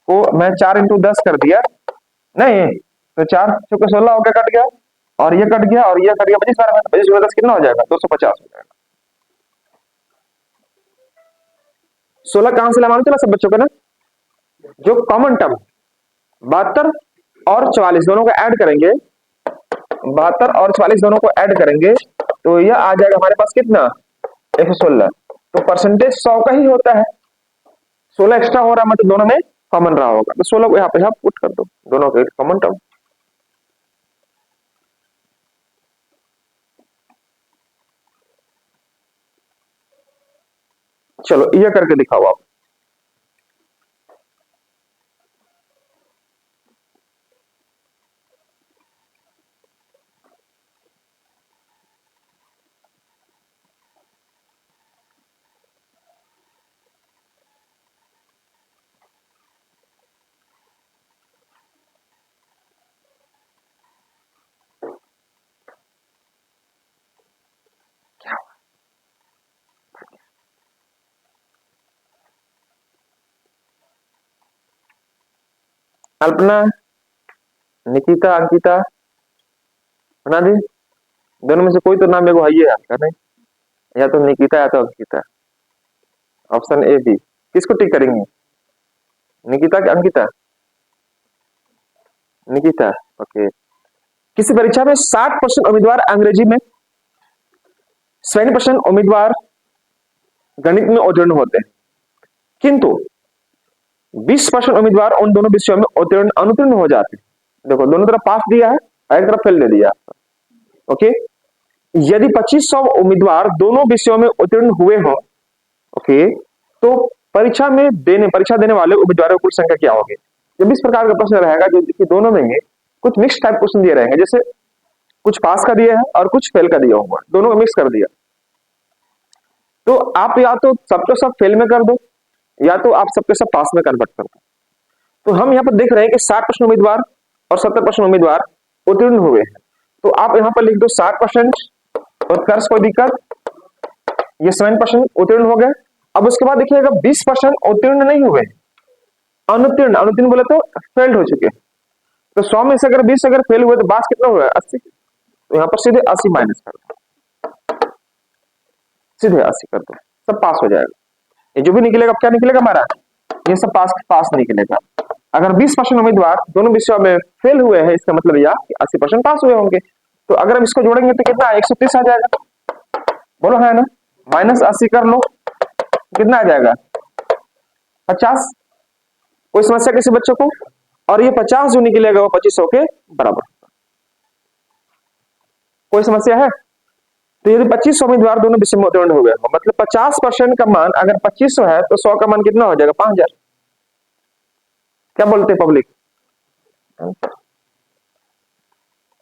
को मैं 4 इंटू 10 कर दिया, नहीं तो 4 चौके 16 हो गया, कट गया और ये कट गया और ये कट गया, 25 गुना 10 कितना हो जाएगा 250 हो जाएगा। 16 कहां से मालूम चला सब बच्चों को ना, जो कॉमन टर्म 72 और 44 दोनों को ऐड करेंगे, 72 और 44 दोनों को ऐड करेंगे तो यह आ जाएगा हमारे पास कितना 116। तो परसेंटेज 100 का ही होता है, 16 एक्स्ट्रा हो रहा है मतलब दोनों में कॉमन रहा होगा, तो 16 को यहाँ पे आप पुट कर दो, दोनों के कॉमन टर्म। चलो ये करके दिखाओ आप। कल्पना, निकिता, अंकिता बना दी, दोनों में से कोई तो नाम मेरे को है यार, नहीं या तो निकिता या तो अंकिता, ऑप्शन ए बी, किसको टिक करेंगे, निकिता क्या अंकिता, निकिता, ओके। किसी परीक्षा में 60% उम्मीदवार अंग्रेजी में, 70% उम्मीदवार गणित में उत्तीर्ण होते हैं, किंतु 20% उम्मीदवार उन दोनों विषयों में उत्तीर्ण अनुत्तीर्ण हो जाते हैं। देखो दोनों तरफ पास दिया है और एक तरफ फेल दे दिया, ओके। यदि 2500 उम्मीदवार दोनों विषयों में उत्तीर्ण हुए हो, ओके, तो परीक्षा देने वाले उम्मीदवारों की कुल संख्या क्या होगी। जब इस प्रकार का प्रश्न रहेगा जो कि दोनों में कुछ मिक्स टाइप क्वेश्चन दिए रहेंगे, जैसे कुछ पास का दिया है और कुछ फेल का दिया होगा, दोनों को मिक्स कर दिया, तो आप या तो सबको सब फेल में कर दो या तो आप सबके सब पास में कन्वर्ट कर दो। तो हम यहाँ पर देख रहे हैं कि 60% उम्मीदवार और 70% उम्मीदवार उत्तीर्ण हुए हैं, तो आप यहाँ पर लिख दो 60% और कर्स कोई दिक्कत, ये 7% उत्तीर्ण हो गए। अब उसके बाद देखिएगा 20% उत्तीर्ण नहीं हुए, अनुत्तीर्ण बोले तो फेल्ड हो चुके, तो 100 में से अगर 20 अगर फेल हुए तो बास कितना हुआ 80, तो यहाँ पर सीधे 80 माइनस कर दो, सीधे 80 कर दो, सब पास हो जाएगा। ये जो भी निकलेगा क्या निकलेगा हमारा, ये सब पास निकलेगा। अगर 20% उम्मीदवार दोनों विषयों में फेल हुए हैं, इसका मतलब यह 80% पास हुए होंगे, तो अगर हम इसको जोड़ेंगे तो कितना 130 आ जाएगा, बोलो है ना, माइनस 80 कर लो, कितना आ जाएगा 50। कोई समस्या किसी बच्चों को, और ये 50 जो निकलेगा वो 2500 के बराबर, कोई समस्या है। तो यदि 2500 उम्मीदवार दोनों विषय में उत्तीर्ण हो गए, मतलब 50% का मान अगर 2500 है तो 100 का मान कितना हो जाएगा 5000। क्या बोलते हैं पब्लिक,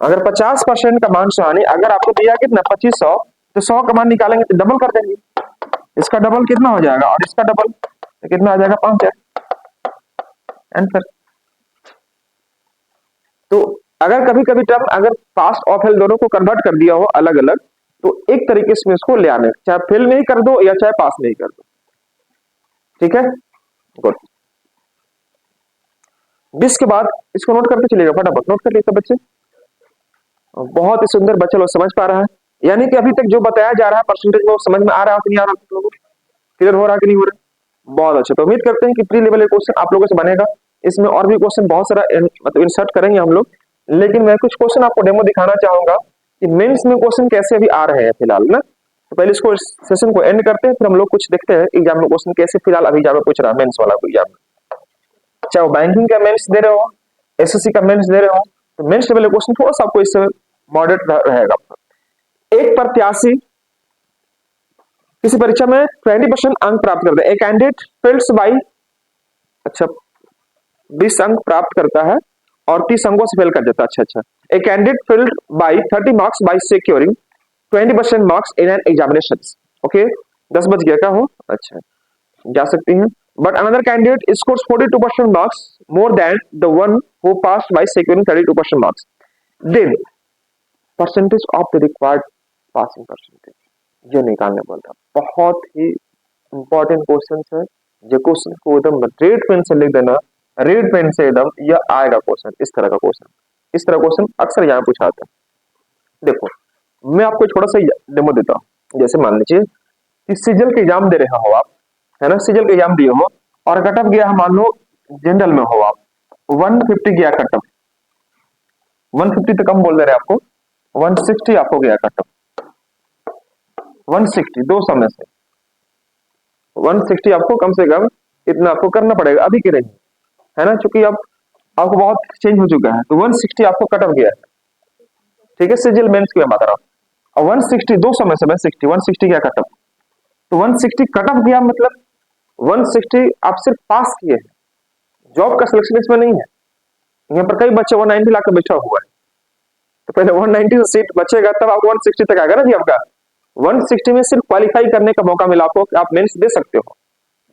अगर 50% का मान सुहानी, अगर आपको दिया कितना 2500, तो 100 का मान निकालेंगे तो डबल कर देंगे, इसका डबल कितना हो जाएगा और इसका डबल तो कितना आ जाएगा 5000 आंसर। तो अगर कभी कभी टर्म अगर पास और फेल दोनों को कन्वर्ट कर दिया हो अलग अलग, तो एक तरीके से इसको ले आने, चाहे फेल में ही कर दो या चाहे पास में ही कर दो। ठीक है, गुड। 20 के बाद इसको नोट करते चलिएगा, फटाफट नोट कर लीजिए बच्चे। बहुत ही सुंदर, बच्चे लोग समझ पा रहा है, यानी कि अभी तक जो बताया जा रहा है परसेंटेज में वो समझ में आ रहा है कि नहीं आ रहा, आप लोगों को क्लियर हो रहा है कि नहीं हो रहा? बहुत अच्छा, तो उम्मीद करते हैं कि प्री लेवल क्वेश्चन आप लोगों से बनेगा। इसमें और भी क्वेश्चन बहुत सारा मतलब इंसर्ट करेंगे हम लोग, लेकिन मैं कुछ क्वेश्चन आपको डेमो दिखाना चाहूंगा कि मेंस में क्वेश्चन कैसे अभी आ रहे हैं फिलहाल ना। तो पहले इसको सेशन को एंड करते हैं, फिर हम लोग कुछ देखते हैं एग्जाम में क्वेश्चन कैसे फिलहाल अभी एग्जाम में पूछ रहा है मेंस वाला को एग्जाम में। चाहे वो बैंकिंग का मेंस दे रहे हो, एसएससी का मेंस दे रहे हो, तो मेंस लेवल क्वेश्चन थोड़ा सा आपको इससे मॉडरेट रहेगा। एक प्रत्याशी किसी परीक्षा में 20% अंक प्राप्त करता है, एक कैंडिडेट फेल्स बाई, अच्छा 20 अंक प्राप्त करता है और 30 अंकों से फेल कर देता है। अच्छा अच्छा, a candidate failed by 30 marks by securing 20% marks in an examination. Okay, 10 बज गया क्या हो, अच्छा जा सकती हैं। But another candidate scores 42% marks more than the one who passed by securing 32% marks, then percentage of the required passing percentage, ये निकालने बोल रहा। बहुत ही इंपॉर्टेंट क्वेश्चन है, जो क्वेश्चन को एकदम रेड पेन से लिख देना, रेड पेन से एकदम यह आएगा क्वेश्चन, इस तरह का क्वेश्चन, इस तरह क्वेश्चन अक्सर यहाँ पूछा आता है। देखो मैं आपको थोड़ा सा डेमो देता हूँ। जैसे मान लीजिए कि सीजल के एग्जाम दे रहे हो आप, है ना, सीजल के एग्जाम दिए हो और कट ऑफ गया, मान लो जनरल में हो आप 150 गया कट ऑफ, 150 तो कम बोल दे रहे आपको, 160 आपको गया कट ऑफ, 160 दो समय से 160 आपको कम से कम इतना आपको करना पड़ेगा अभी के रेंज, है ना, क्योंकि अब आपको बहुत चेंज हो चुका है, तो 160 आपको कट ऑफ गया है। ठीक है, सिजिल मेंस की मैं बता रहा हूँ, और 160 दो समय से 160 160 गया कट ऑफ, तो 160 कट ऑफ गया मतलब 160 आप सिर्फ पास किए हैं, जॉब का सिलेक्शन इसमें नहीं है। यहाँ पर कई बच्चे 190 लाकर बैठा हुआ है, तो पहले 190 से सीट बचेगा तब आपको 160 तक आएगा ना जी आपका। 160 में सिर्फ क्वालिफाई करने का मौका मिला आपको कि आप मेंस दे सकते हो,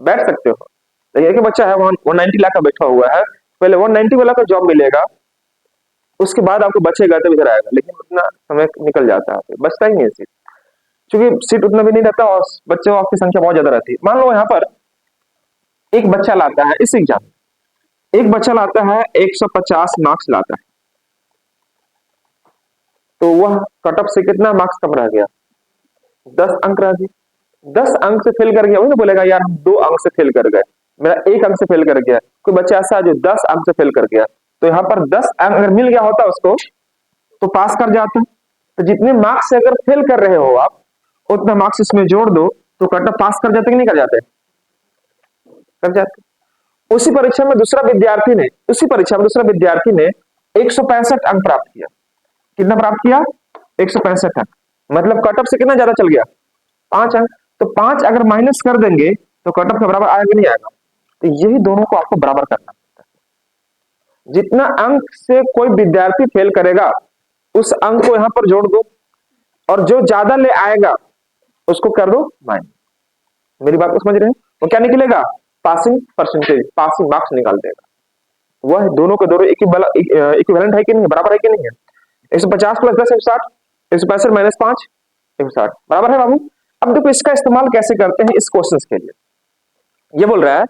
बैठ सकते हो। तो एक बच्चा है 190 लाख का बैठा हुआ है, पहले 190 वाला का जॉब मिलेगा, उसके बाद आपको बचेगा तब इधर आएगा, लेकिन उतना समय निकल जाता है, बचता ही नहीं है सीट, क्योंकि सीट उतना भी नहीं रहता और बच्चों की संख्या बहुत ज्यादा रहती है। मान लो यहाँ पर एक बच्चा लाता है इस एग्जाम, एक बच्चा लाता है 150 मार्क्स लाता है, तो वह कट ऑफ से कितना मार्क्स कम रह गया, 10 अंक रह गए। 10 अंक से फेल कर गया, वही ना बोलेगा यार हम 2 अंक से फेल कर गए, मेरा 1 अंक से फेल कर गया। कोई बच्चा ऐसा है जो 10 अंक से फेल कर गया, तो यहाँ पर 10 अंक अगर मिल गया होता उसको तो पास कर जाता। तो जितने मार्क्स से अगर फेल कर रहे हो आप, उतना मार्क्स इसमें जोड़ दो तो कट ऑफ पास कर जाते कि नहीं कर जाते, कर जाते। उसी परीक्षा में दूसरा विद्यार्थी ने, उसी परीक्षा में दूसरा विद्यार्थी ने 165 अंक प्राप्त किया, कितना प्राप्त किया, 165 अंक, मतलब कट ऑफ से कितना ज्यादा चल गया, 5 अंक। तो 5 अगर माइनस कर देंगे तो कट ऑफ के बराबर आएगा नहीं आएगा, तो यही दोनों को आपको बराबर करना पड़ता है। जितना अंक से कोई विद्यार्थी फेल करेगा उस अंक को यहां पर जोड़ दो, और जो ज्यादा ले आएगा उसको कर दो माइनस। मेरी बात को समझ रहे हैं? तो क्या निकलेगा, पासिंग परसेंटेज, पासिंग मार्क्स निकाल देगा। वह दोनों के दोनों इक्विवेलेंट है कि नहीं, बराबर है कि नहीं है। 150 प्लस 10 160, 165 माइनस 5 160, बराबर है बाबू। अब देखो इसका इस्तेमाल कैसे करते हैं इस क्वेश्चन के लिए। ये बोल रहा है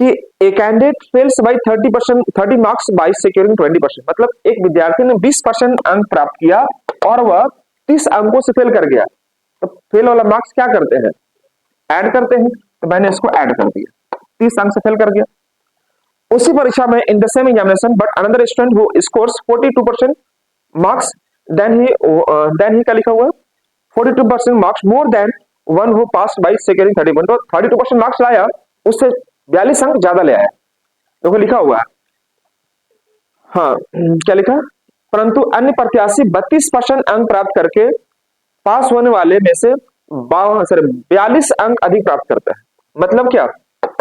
कि a candidate fails by 30 marks by securing 20%, मतलब एक विद्यार्थी ने 20% अंक प्राप्त किया और वह 30 अंकों से फेल कर गया, तो फेल वाला मार्क्स क्या करते हैं, ऐड करते हैं, तो मैंने इसको ऐड कर दिया, 30 अंक से फेल कर गया। उसी परीक्षा में in the same examination but another student who scores 42% marks than ही क्या लिखा हुआ है, 42% marks more than one who passed by securing 31, तो 32% मार्क्स लाया, उससे 42 अंक ज्यादा ले आया। देखो लिखा हुआ है, हाँ क्या लिखा, परंतु अन्य प्रत्याशी 32% अंक प्राप्त करके पास होने वाले में से 42 अंक अधिक प्राप्त करता है। मतलब क्या,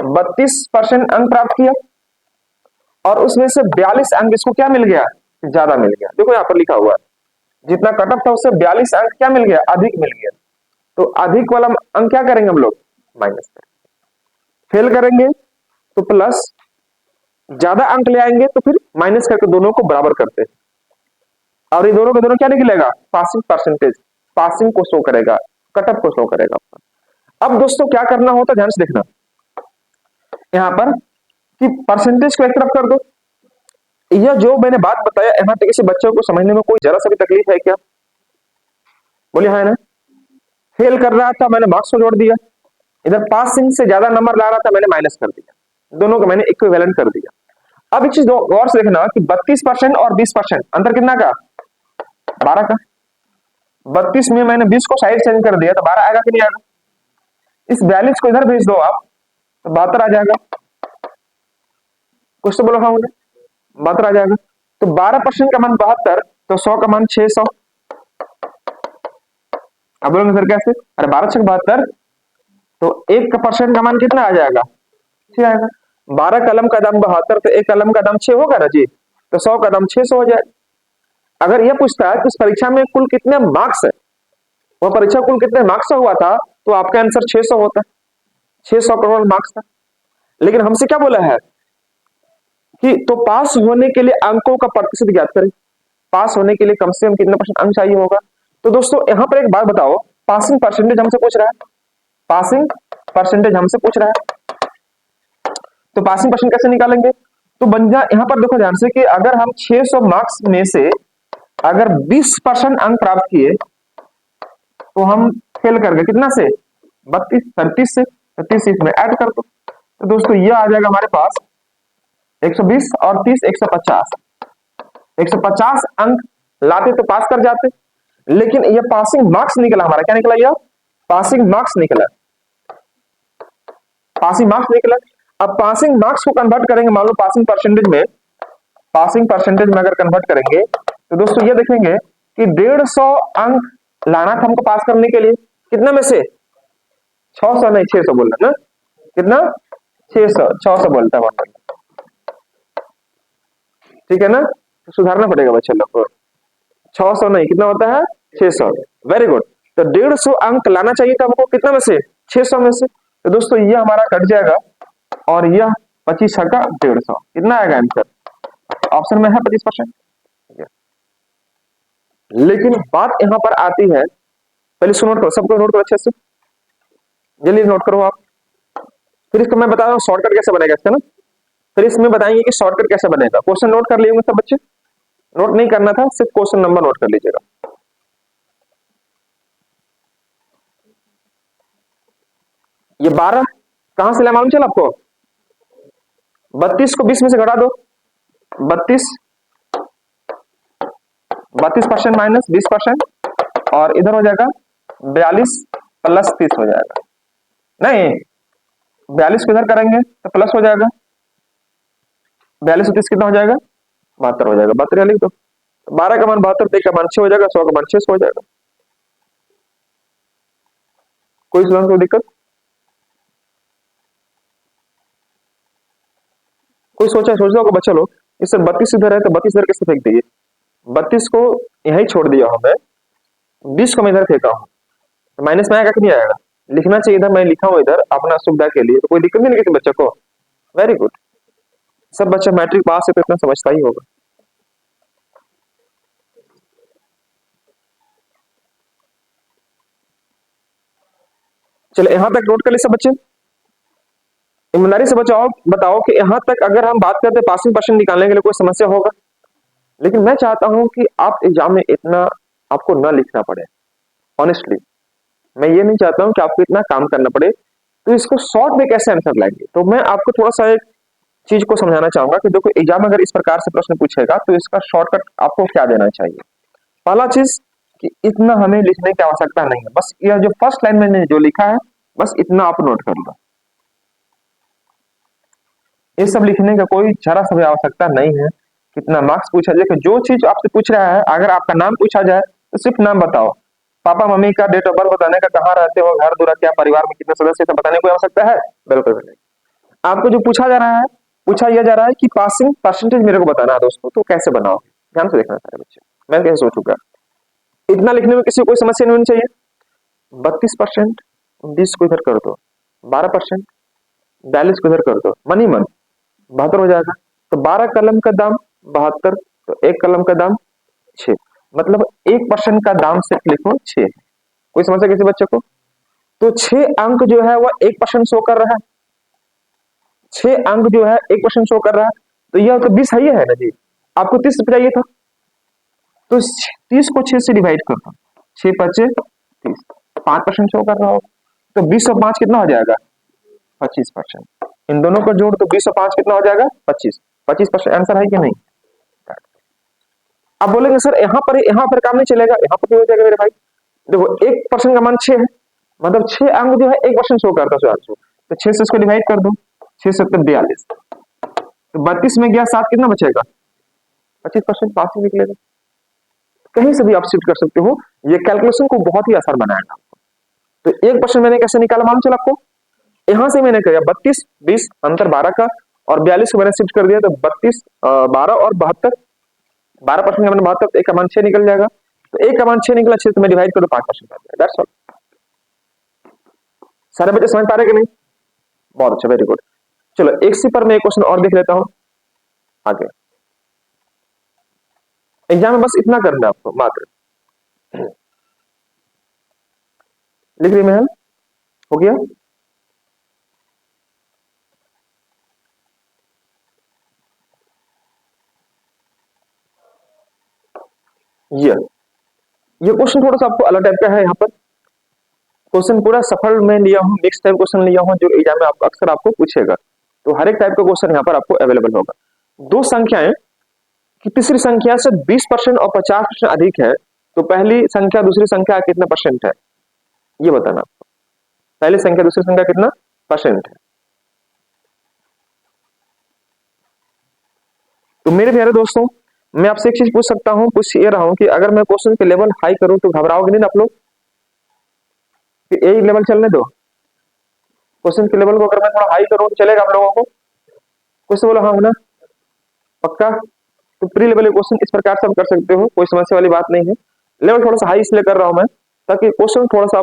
32% अंक प्राप्त किया और उसमें से 42 अंक इसको क्या मिल गया, ज्यादा मिल गया। देखो यहाँ पर लिखा हुआ है, जितना कट ऑफ था उससे 42 अंक क्या मिल गया, अधिक मिल गया। तो अधिक वाला अंक क्या करेंगे हम लोग, माइनस करेंगे। फेल करेंगे तो प्लस, ज्यादा अंक ले आएंगे तो फिर माइनस करके दोनों को बराबर करते हैं। और ये दोनों के दोनों क्या निकलेगा, पासिंग परसेंटेज, पासिंग को शो करेगा, कटअप को शो करेगा। अब दोस्तों क्या करना होता है, ध्यान से देखना यहाँ पर कि परसेंटेज को एक तरफ कर दो। यह जो मैंने बात बताया यहाँ तक इसे बच्चों को समझने में कोई जरा सा भी तकलीफ है क्या, बोलिए हाँ है ना। फेल कर रहा था मैंने मार्क्स को जोड़ दिया, इधर पासिंग से ज्यादा नंबर ला रहा था मैंने माइनस कर दिया, दोनों को मैंने इक्विवेलेंट कर दिया। अब एक चीज गौर से देखना कि 32% और 20% अंतर कितना का, 12 का। 32 में मैंने 20 को साइड चेंज कर दिया तो 12 आएगा कि नहीं आएगा। इस 42 को इधर भेज दो आप तो 72 आ जाएगा। कुछ तो बोलो हाँ मुझे, 72 आ जाएगा। तो 12% का मान 72, तो 100 का मान 600। अब बोलोगे सर कैसे, अरे 12 6 72, तो 1% का मान कितना आ जाएगा, 6 आएगा। 12 कलम का दाम 72, तो 1 कलम का दाम 6 होगा ना जी, तो 100 का दाम 600 हो जाएगा। अगर यह पूछता है कि इस परीक्षा में कुल कितने मार्क्स है, वह परीक्षा कुल कितने मार्क्स हुआ था, तो आपका आंसर 600 होता है, 600 करोड़ मार्क्स था। लेकिन हमसे क्या बोला है कि तो पास होने के लिए अंकों का प्रतिशत ज्ञात करें, पास होने के लिए कम से कम कितना परसेंट अंक चाहिए होगा। तो दोस्तों यहाँ पर एक बात बताओ, पासिंग परसेंटेज हमसे पूछ रहा है, पासिंग परसेंटेज हमसे पूछ रहा है, तो पासिंग परसेंट कैसे निकालेंगे। तो बन जा यहाँ पर देखो ध्यान से कि अगर हम 600 मार्क्स में से अगर 20% अंक प्राप्त किए तो हम फेल कर गए कितना से, 32 33 से, 33 इसमें ऐड कर दो। तो दोस्तों ये आ जाएगा हमारे पास 120 और 30 150, 150 अंक लाते तो पास कर जाते। लेकिन ये पासिंग मार्क्स निकला हमारा, क्या निकला, यह पासिंग मार्क्स निकला, पासिंग मार्क्स निकला। अब पासिंग मार्क्स को कन्वर्ट करेंगे, मान लो पासिंग परसेंटेज में, पासिंग परसेंटेज में अगर कन्वर्ट करेंगे तो दोस्तों ये देखेंगे कि 150 अंक लाना था हमको पास करने के लिए, कितना में से 600 नहीं 600 बोल रहा ना, कितना 600 बोलता है, ठीक है ना। तो सुधारना पड़ेगा बच्चे लोग को, 600 नहीं कितना होता है 600, वेरी गुड। तो 150 अंक लाना चाहिए था हमको कितना में से, 600 में से। तो दोस्तों ये हमारा कट जाएगा और यह 25 का 150 कितना आएगा आंसर, ऑप्शन में है 25%। लेकिन बात यहां पर आती है, पहले इसको नोट करो, सबको नोट करो अच्छे से, जल्दी नोट करो आप। फिर इसको मैं बता रहा हूँ शॉर्टकट कैसे बनेगा इसका ना, फिर इसमें बताएंगे कि शॉर्टकट कैसे बनेगा। क्वेश्चन नोट कर लिए होंगे सब बच्चे, नोट नहीं करना था, सिर्फ क्वेश्चन नंबर नोट कर लीजिएगा। ये 12 कहां से लाया मालूम चला आपको, 32 को 20 में से घटा दो, 32% माइनस 20%, और इधर हो जाएगा 42 प्लस 30 हो जाएगा, नहीं 42 को इधर करेंगे तो प्लस हो जाएगा, 42 और 30 कितना हो जाएगा 72 हो जाएगा, 72 लिख दो। 12 का मान 72, 1 का मान 6 हो जाएगा, 100 का मान 600 हो जाएगा। कोई स्टूडेंट को दिक्कत, कोई सोच रहा होगा बच्चा लोग इससे 32 इधर है तो 32 इधर कैसे फेंक दिए, 32 को यहीं छोड़ दिया हूं मैं, 20 को मैं इधर फेंका हूं, तो माइनस में आएगा कि नहीं आएगा, लिखना चाहिए इधर, मैं लिखा हूं इधर अपना सुविधा के लिए, तो कोई दिक्कत नहीं किसी बच्चे को, वेरी गुड। सब बच्चा मैट्रिक पास है तो इतना समझता ही होगा। चलो यहां तक नोट कर ली सब बच्चे, ईमानदारी से बचाओ, बताओ कि यहां तक अगर हम बात करते पासिंग परसेंट निकालने के लिए कोई समस्या होगा। लेकिन मैं चाहता हूं कि आप एग्जाम में इतना आपको न लिखना पड़े, ऑनेस्टली मैं ये नहीं चाहता हूं कि आपको इतना काम करना पड़े, तो इसको शॉर्ट में कैसे आंसर लाएंगे। तो मैं आपको थोड़ा सा एक चीज को समझाना चाहूंगा कि देखो एग्जाम अगर इस प्रकार से प्रश्न पूछेगा तो इसका शॉर्टकट आपको क्या देना चाहिए। पहला चीज कि इतना हमें लिखने की आवश्यकता नहीं है, बस यह जो फर्स्ट लाइन में जो लिखा है बस इतना आप नोट कर लो, ये सब लिखने का कोई जरा सा भी आवश्यकता नहीं है। कितना मार्क्स पूछा जाए, जो चीज आपसे पूछ रहा है, अगर आपका नाम पूछा जाए तो सिर्फ नाम बताओ, पापा मम्मी का डेट ऑफ बर्थ बताने का, कहाँ रहते हो, घर दूरा क्या, परिवार में कितने सदस्य हैं, बताने की आवश्यकता है बिल्कुल भी नहीं। आपको जो पूछा जा रहा है, पूछा यह जा रहा है कि पासिंग परसेंटेज मेरे को बताना है दोस्तों, तो कैसे बनाओ, ध्यान से देखना सारे बच्चे, मैं कैसे सोचूंगा। इतना लिखने में किसी को कोई समस्या नहीं होनी चाहिए। 32%, 20 को इधर कर दो, 12%, 42 को इधर कर दो, मन ही मन 72 हो जाएगा। तो 12 कलम का दाम 72, तो 1 कलम का दाम 6। मतलब 1% का दाम सिर्फ लिखो 6। कोई समस्या किसी बच्चे को? तो 6 अंक जो है वह 1% शो कर रहा है। 6 अंक जो है 1% शो कर रहा है, तो यह तो 20 है ना जी। आपको 30 चाहिए था, तो 30 को 6 से डिवाइड कर दो, 6 पचे 30, 5% शो कर रहा हो, तो 20 और 5 कितना हो जाएगा? 25%। इन दोनों को जोड़ तो 20 और 5 कितना हो जाएगा? 25। 25% आंसर है कि नहीं? अब बोलेंगे सर यहाँ पर काम नहीं चलेगा, यहाँ पर भी हो जाएगा मेरे भाई। देखो 1% का मान 6 है, मतलब 6 अंक जो है 1% शो करता है सवाल से, तो 6 से इसको डिवाइड कर दो, 6 7 42, तो 32 में गया 7 कितना बचेगा? 25%, पास ही निकलेगा। कहीं से भी आप शिफ्ट कर सकते हो, ये कैलकुलेशन को बहुत ही आसान बनाएगा आपको। तो 1% मैंने कैसे निकाला मालूम चला आपको? यहां से मैंने किया 32 20 अंतर 12 का, और 42 को मैंने शिफ्ट कर दिया, तो 32 12 और 72, 12% का मैंने 72, तो एक का मान 6 निकल जाएगा। तो एक का मान 6 निकला, 6 से मैं डिवाइड करो 5% आ जाएगा। That's all. सारे बच्चे समझ पा रहे कि नहीं? बहुत अच्छा, वेरी गुड। चलो एक सी पर मैं एक क्वेश्चन और देख लेता हूं आगे। एग्जाम में बस इतना करना है आपको मात्र। लिख रही महल? हो गया? ये ये क्वेश्चन थोड़ा सा आपको अलग टाइप का है। यहाँ पर क्वेश्चन पूरा सफल में लिया हूँ, मिक्स टाइप क्वेश्चन लिया हूँ, जो एग्जाम में आप अक्सर आपको पूछेगा। तो हर एक टाइप का क्वेश्चन यहाँ पर आपको अवेलेबल होगा। दो संख्याएं कि तीसरी संख्या से 20% और 50% अधिक है, तो पहली संख्या दूसरी संख्या कितना परसेंट है, ये बताना आपको। पहली संख्या दूसरी संख्या कितना परसेंट है। तो मेरे प्यारे दोस्तों, मैं आपसे एक चीज पूछ सकता हूँ, पूछ ये रहा हूँ कि अगर मैं क्वेश्चन के लेवल हाई करूँ तो घबराओगे नहीं ना आप लोग? कि यही लेवल चलने दो, क्वेश्चन के लेवल को अगर मैं थोड़ा हाई करूँ तो चलेगा आप लोगों को? कुछ बोलो हाँ ना, पक्का? तो प्री लेवल क्वेश्चन इस प्रकार से आप कर सकते हो, कोई समस्या वाली बात नहीं है। लेवल थोड़ा सा हाई इसलिए कर रहा हूं मैं, ताकि क्वेश्चन थोड़ा सा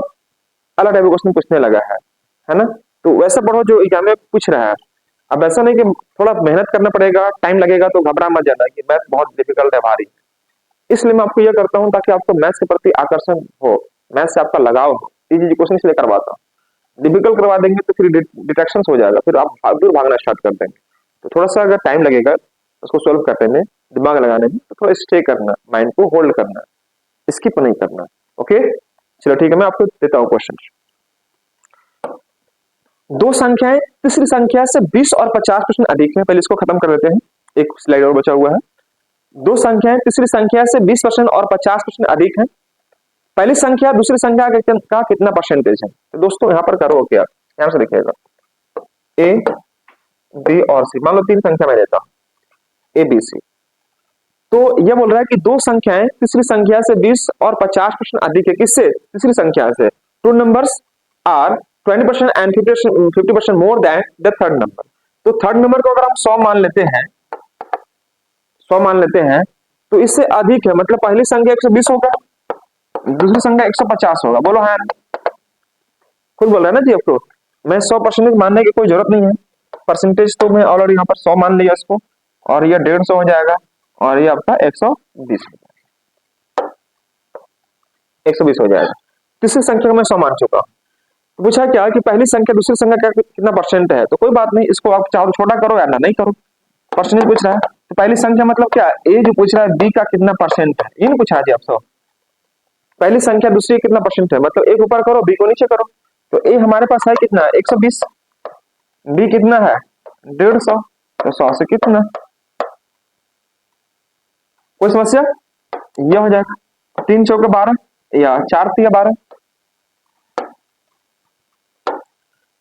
अलग टाइप क्वेश्चन पूछने लगा है ना? तो वैसा पढ़ो जो एग्जाम में पूछ रहा है। अब ऐसा नहीं कि थोड़ा मेहनत करना पड़ेगा, टाइम लगेगा, तो घबरा मत जाना कि मैथ बहुत डिफिकल्ट है, भारी। इसलिए मैं आपको यह करता हूँ ताकि आपको मैथ्स के प्रति आकर्षण हो, मैथ्स से आपका लगाव हो, इजी क्वेश्चन इसलिए करवाता हूँ। डिफिकल्ट करवा देंगे तो फिर डिट्रैक्शन हो जाएगा, फिर आप दूर भागना स्टार्ट कर देंगे। तो थोड़ा सा अगर टाइम लगेगा उसको सोल्व करने में, दिमाग लगाने में, तो थोड़ा स्टे करना, माइंड को होल्ड करना, स्किप नहीं करना। ओके, चलो ठीक है, मैं आपको देता हूँ क्वेश्चन। दो संख्याएं तीसरी संख्या से 20 और 50% अधिक है। पहले इसको खत्म कर देते हैं, एक स्लाइड और बचा हुआ है। दो संख्याएं तीसरी संख्या से 20% और 50% अधिक है। पहली संख्या दूसरी संख्या का कितना परसेंटेज है? तो दोस्तों यहाँ पर करो क्या, ध्यान से देखिएगा। ए बी और सी, मान लो तीन संख्या मैं देता हूं ए बी सी। तो यह बोल रहा है कि दो संख्याएं तीसरी संख्या से 20 और 50% अधिक है। किससे? तीसरी संख्या से। Two numbers are 20% and 50% more than the third number. तो थर्ड नंबर को अगर हम 100 मान लेते हैं, 100 मान लेते हैं, तो इससे अधिक है, मतलब पहली संख्या 120 होगा, दूसरी संख्या 150 होगा। बोलो हाँ, खुद बोल रहा है ना जी आपको। मैं 100% मानने की कोई जरूरत नहीं है, परसेंटेज तो मैं ऑलरेडी यहाँ पर 100 मान लिया इसको, और ये 150 हो जाएगा, और ये आपका 120 120 हो जाएगा। तीसरी संख्या को मैं 100 मान चुका। तो पूछा क्या कि पहली संख्या दूसरी संख्या का कितना परसेंट है, तो कोई बात नहीं, इसको आप चाहो छोटा करो या ना नहीं करो, परसेंटेज पूछ रहा है। तो पहली संख्या मतलब क्या, ए जो पूछ रहा है बी का कितना परसेंट है, ये नहीं पूछा जी आपसे। पहली संख्या दूसरी कितना परसेंट है, मतलब एक ऊपर करो बी को नीचे करो। तो ए हमारे पास है कितना 120, बी कितना है 150, तो 100 से कितना, कोई समस्या? यह हो जाएगा 3 चौके 12 या 4 तिया 12,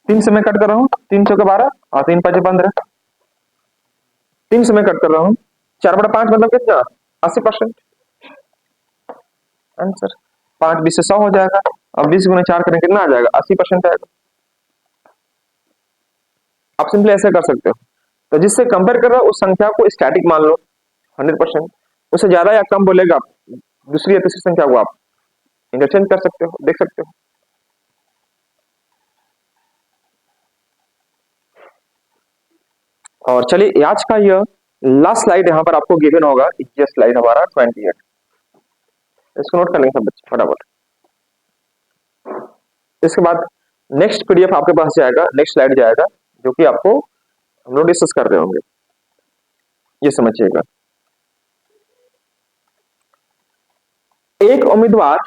3 से मैं कट कर रहा हूँ, 3 चौके 12 और 3 5 15, 3 से मैं कट कर रहा हूँ, 4/5 मतलब कितना 80% आंसर। 5 20 से 100 हो जाएगा, अब 20 गुना 4 करें कितना आ जाएगा 80% आएगा। आप सिंपली ऐसे कर सकते हो। तो जिससे कंपेयर कर रहा हो उस संख्या को स्टैटिक मान लो 100%, उससे ज्यादा या कम बोलेगा दूसरी या तीसरी संख्या को आप इंटरचेंज कर सकते हो, देख सकते हो। और चलिए आज का यह लास्ट स्लाइड यहाँ पर आपको गिवन होगा, ये स्लाइड हमारा 28। इसको नोट कर लेंगे सब बच्चे फटाफट। इसके बाद नेक्स्ट पीडीएफ आपके पास जाएगा, नेक्स्ट स्लाइड जाएगा, जो कि आपको हम लोग डिस्कस कर रहे होंगे, ये समझिएगा। एक उम्मीदवार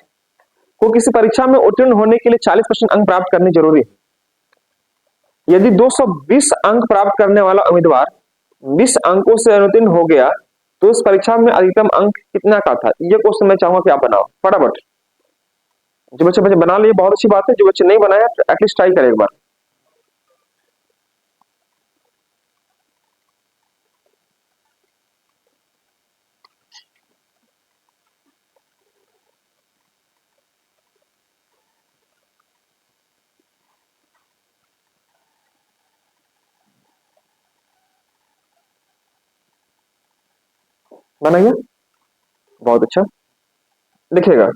को किसी परीक्षा में उत्तीर्ण होने के लिए 40% अंक प्राप्त करने जरूरी है। यदि 220 अंक प्राप्त करने वाला उम्मीदवार 20 अंकों से अनुत्तीर्ण हो गया तो उस परीक्षा में अधिकतम अंक कितना का था? ये क्वेश्चन मैं चाहूंगा कि आप बनाओ फटाफट। जो बच्चे बच्चे बना लिए बहुत अच्छी बात है, जो बच्चे नहीं बनाया एटलीस्ट ट्राई करें एक बार। बनाइए, बहुत अच्छा। लिखिएगा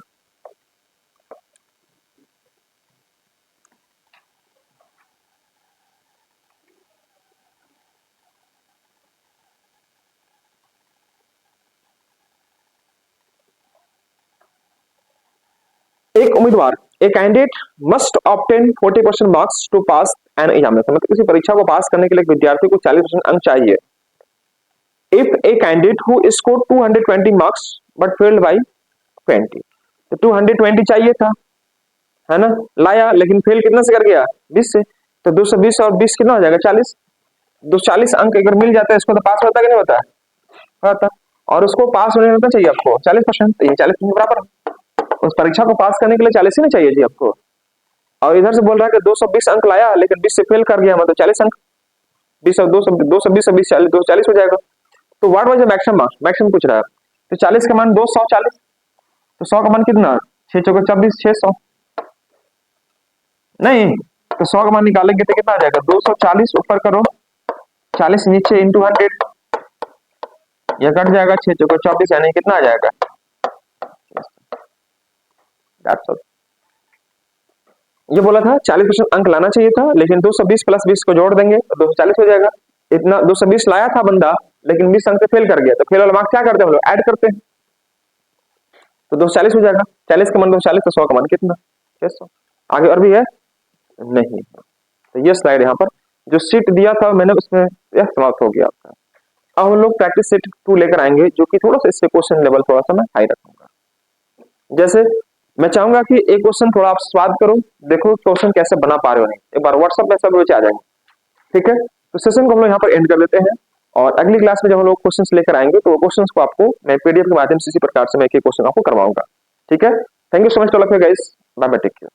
एक उम्मीदवार a candidate must obtain 40% marks to pass an examination, मतलब किसी परीक्षा को पास करने के लिए एक विद्यार्थी को 40% अंक चाहिए। If a candidate who score 220 marks but failed by 20, तो 220 चाहिए था, है ना, लाया, लेकिन फेल कितना से कर गया? 20 से। तो 220 और 20 कितना हो जाएगा? 40। 240 अंक अगर मिल जाता है इसको तो पास होता कि नहीं होता है? होता। और उसको पास होने में कितना चाहिए आपको? 40%, तो ये 40% बराबर। उस परीक्षा को पास करने के लिए 40 ही नहीं चाहिए जी आपको। और इधर से बोल रहा है कि 220 अंक लाया लेकिन 20 से फेल कर गया, मतलब 40 अंक, 20 और 220 से 20 40, 240 हो जाएगा। तो what was the maximum marks? Maximum पूछ रहा है। तो 40 का मान 240, तो 100 का मान कितना? 6 चौके 24, 600 नहीं, तो 100 का मान निकालेंगे तो कितना आ जाएगा? 240 ऊपर करो, 40 नीचे इंटू 100, यह कट जाएगा, 6 चौके 24, यानी कितना आ जाएगा? That's all. ये बोला था 40% अंक लाना चाहिए था, लेकिन 220 प्लस 20 को जोड़ देंगे तो 240 हो जाएगा। इतना 220 लाया था बंदा लेकिन 20 अंक से फेल कर गया, तो फेल वाला मार्क्स क्या करते हैं हम लोग? ऐड करते हैं, तो 240 हो जाएगा। 40 का मान 240, तो 100 का मान कितना? 600। आगे और भी है? नहीं। तो ये स्लाइड यहाँ पर जो सीट दिया था मैंने उसमें यह समाप्त हो गया आपका। अब हम लोग प्रैक्टिस सेट 2 लेकर आएंगे, जो कि थोड़ा सा इससे क्वेश्चन लेवल थोड़ा सा मैं हाई रखूंगा। जैसे मैं चाहूंगा कि एक क्वेश्चन थोड़ा आप स्वाद करो, देखो क्वेश्चन कैसे बना पा रहे हो नहीं, एक बार व्हाट्सएप में सब बच्चे आ जाएंगे, ठीक है। तो सेशन को हम लोग यहाँ पर एंड कर देते हैं, और अगली क्लास में जब हम लोग क्वेश्चंस लेकर आएंगे तो वो क्वेश्चंस को आपको मैं पीडीएफ के माध्यम से इसी प्रकार से मैं एक क्वेश्चन आपको करवाऊंगा, ठीक है। Thank you so much, to all of you guys, bye bye, take care.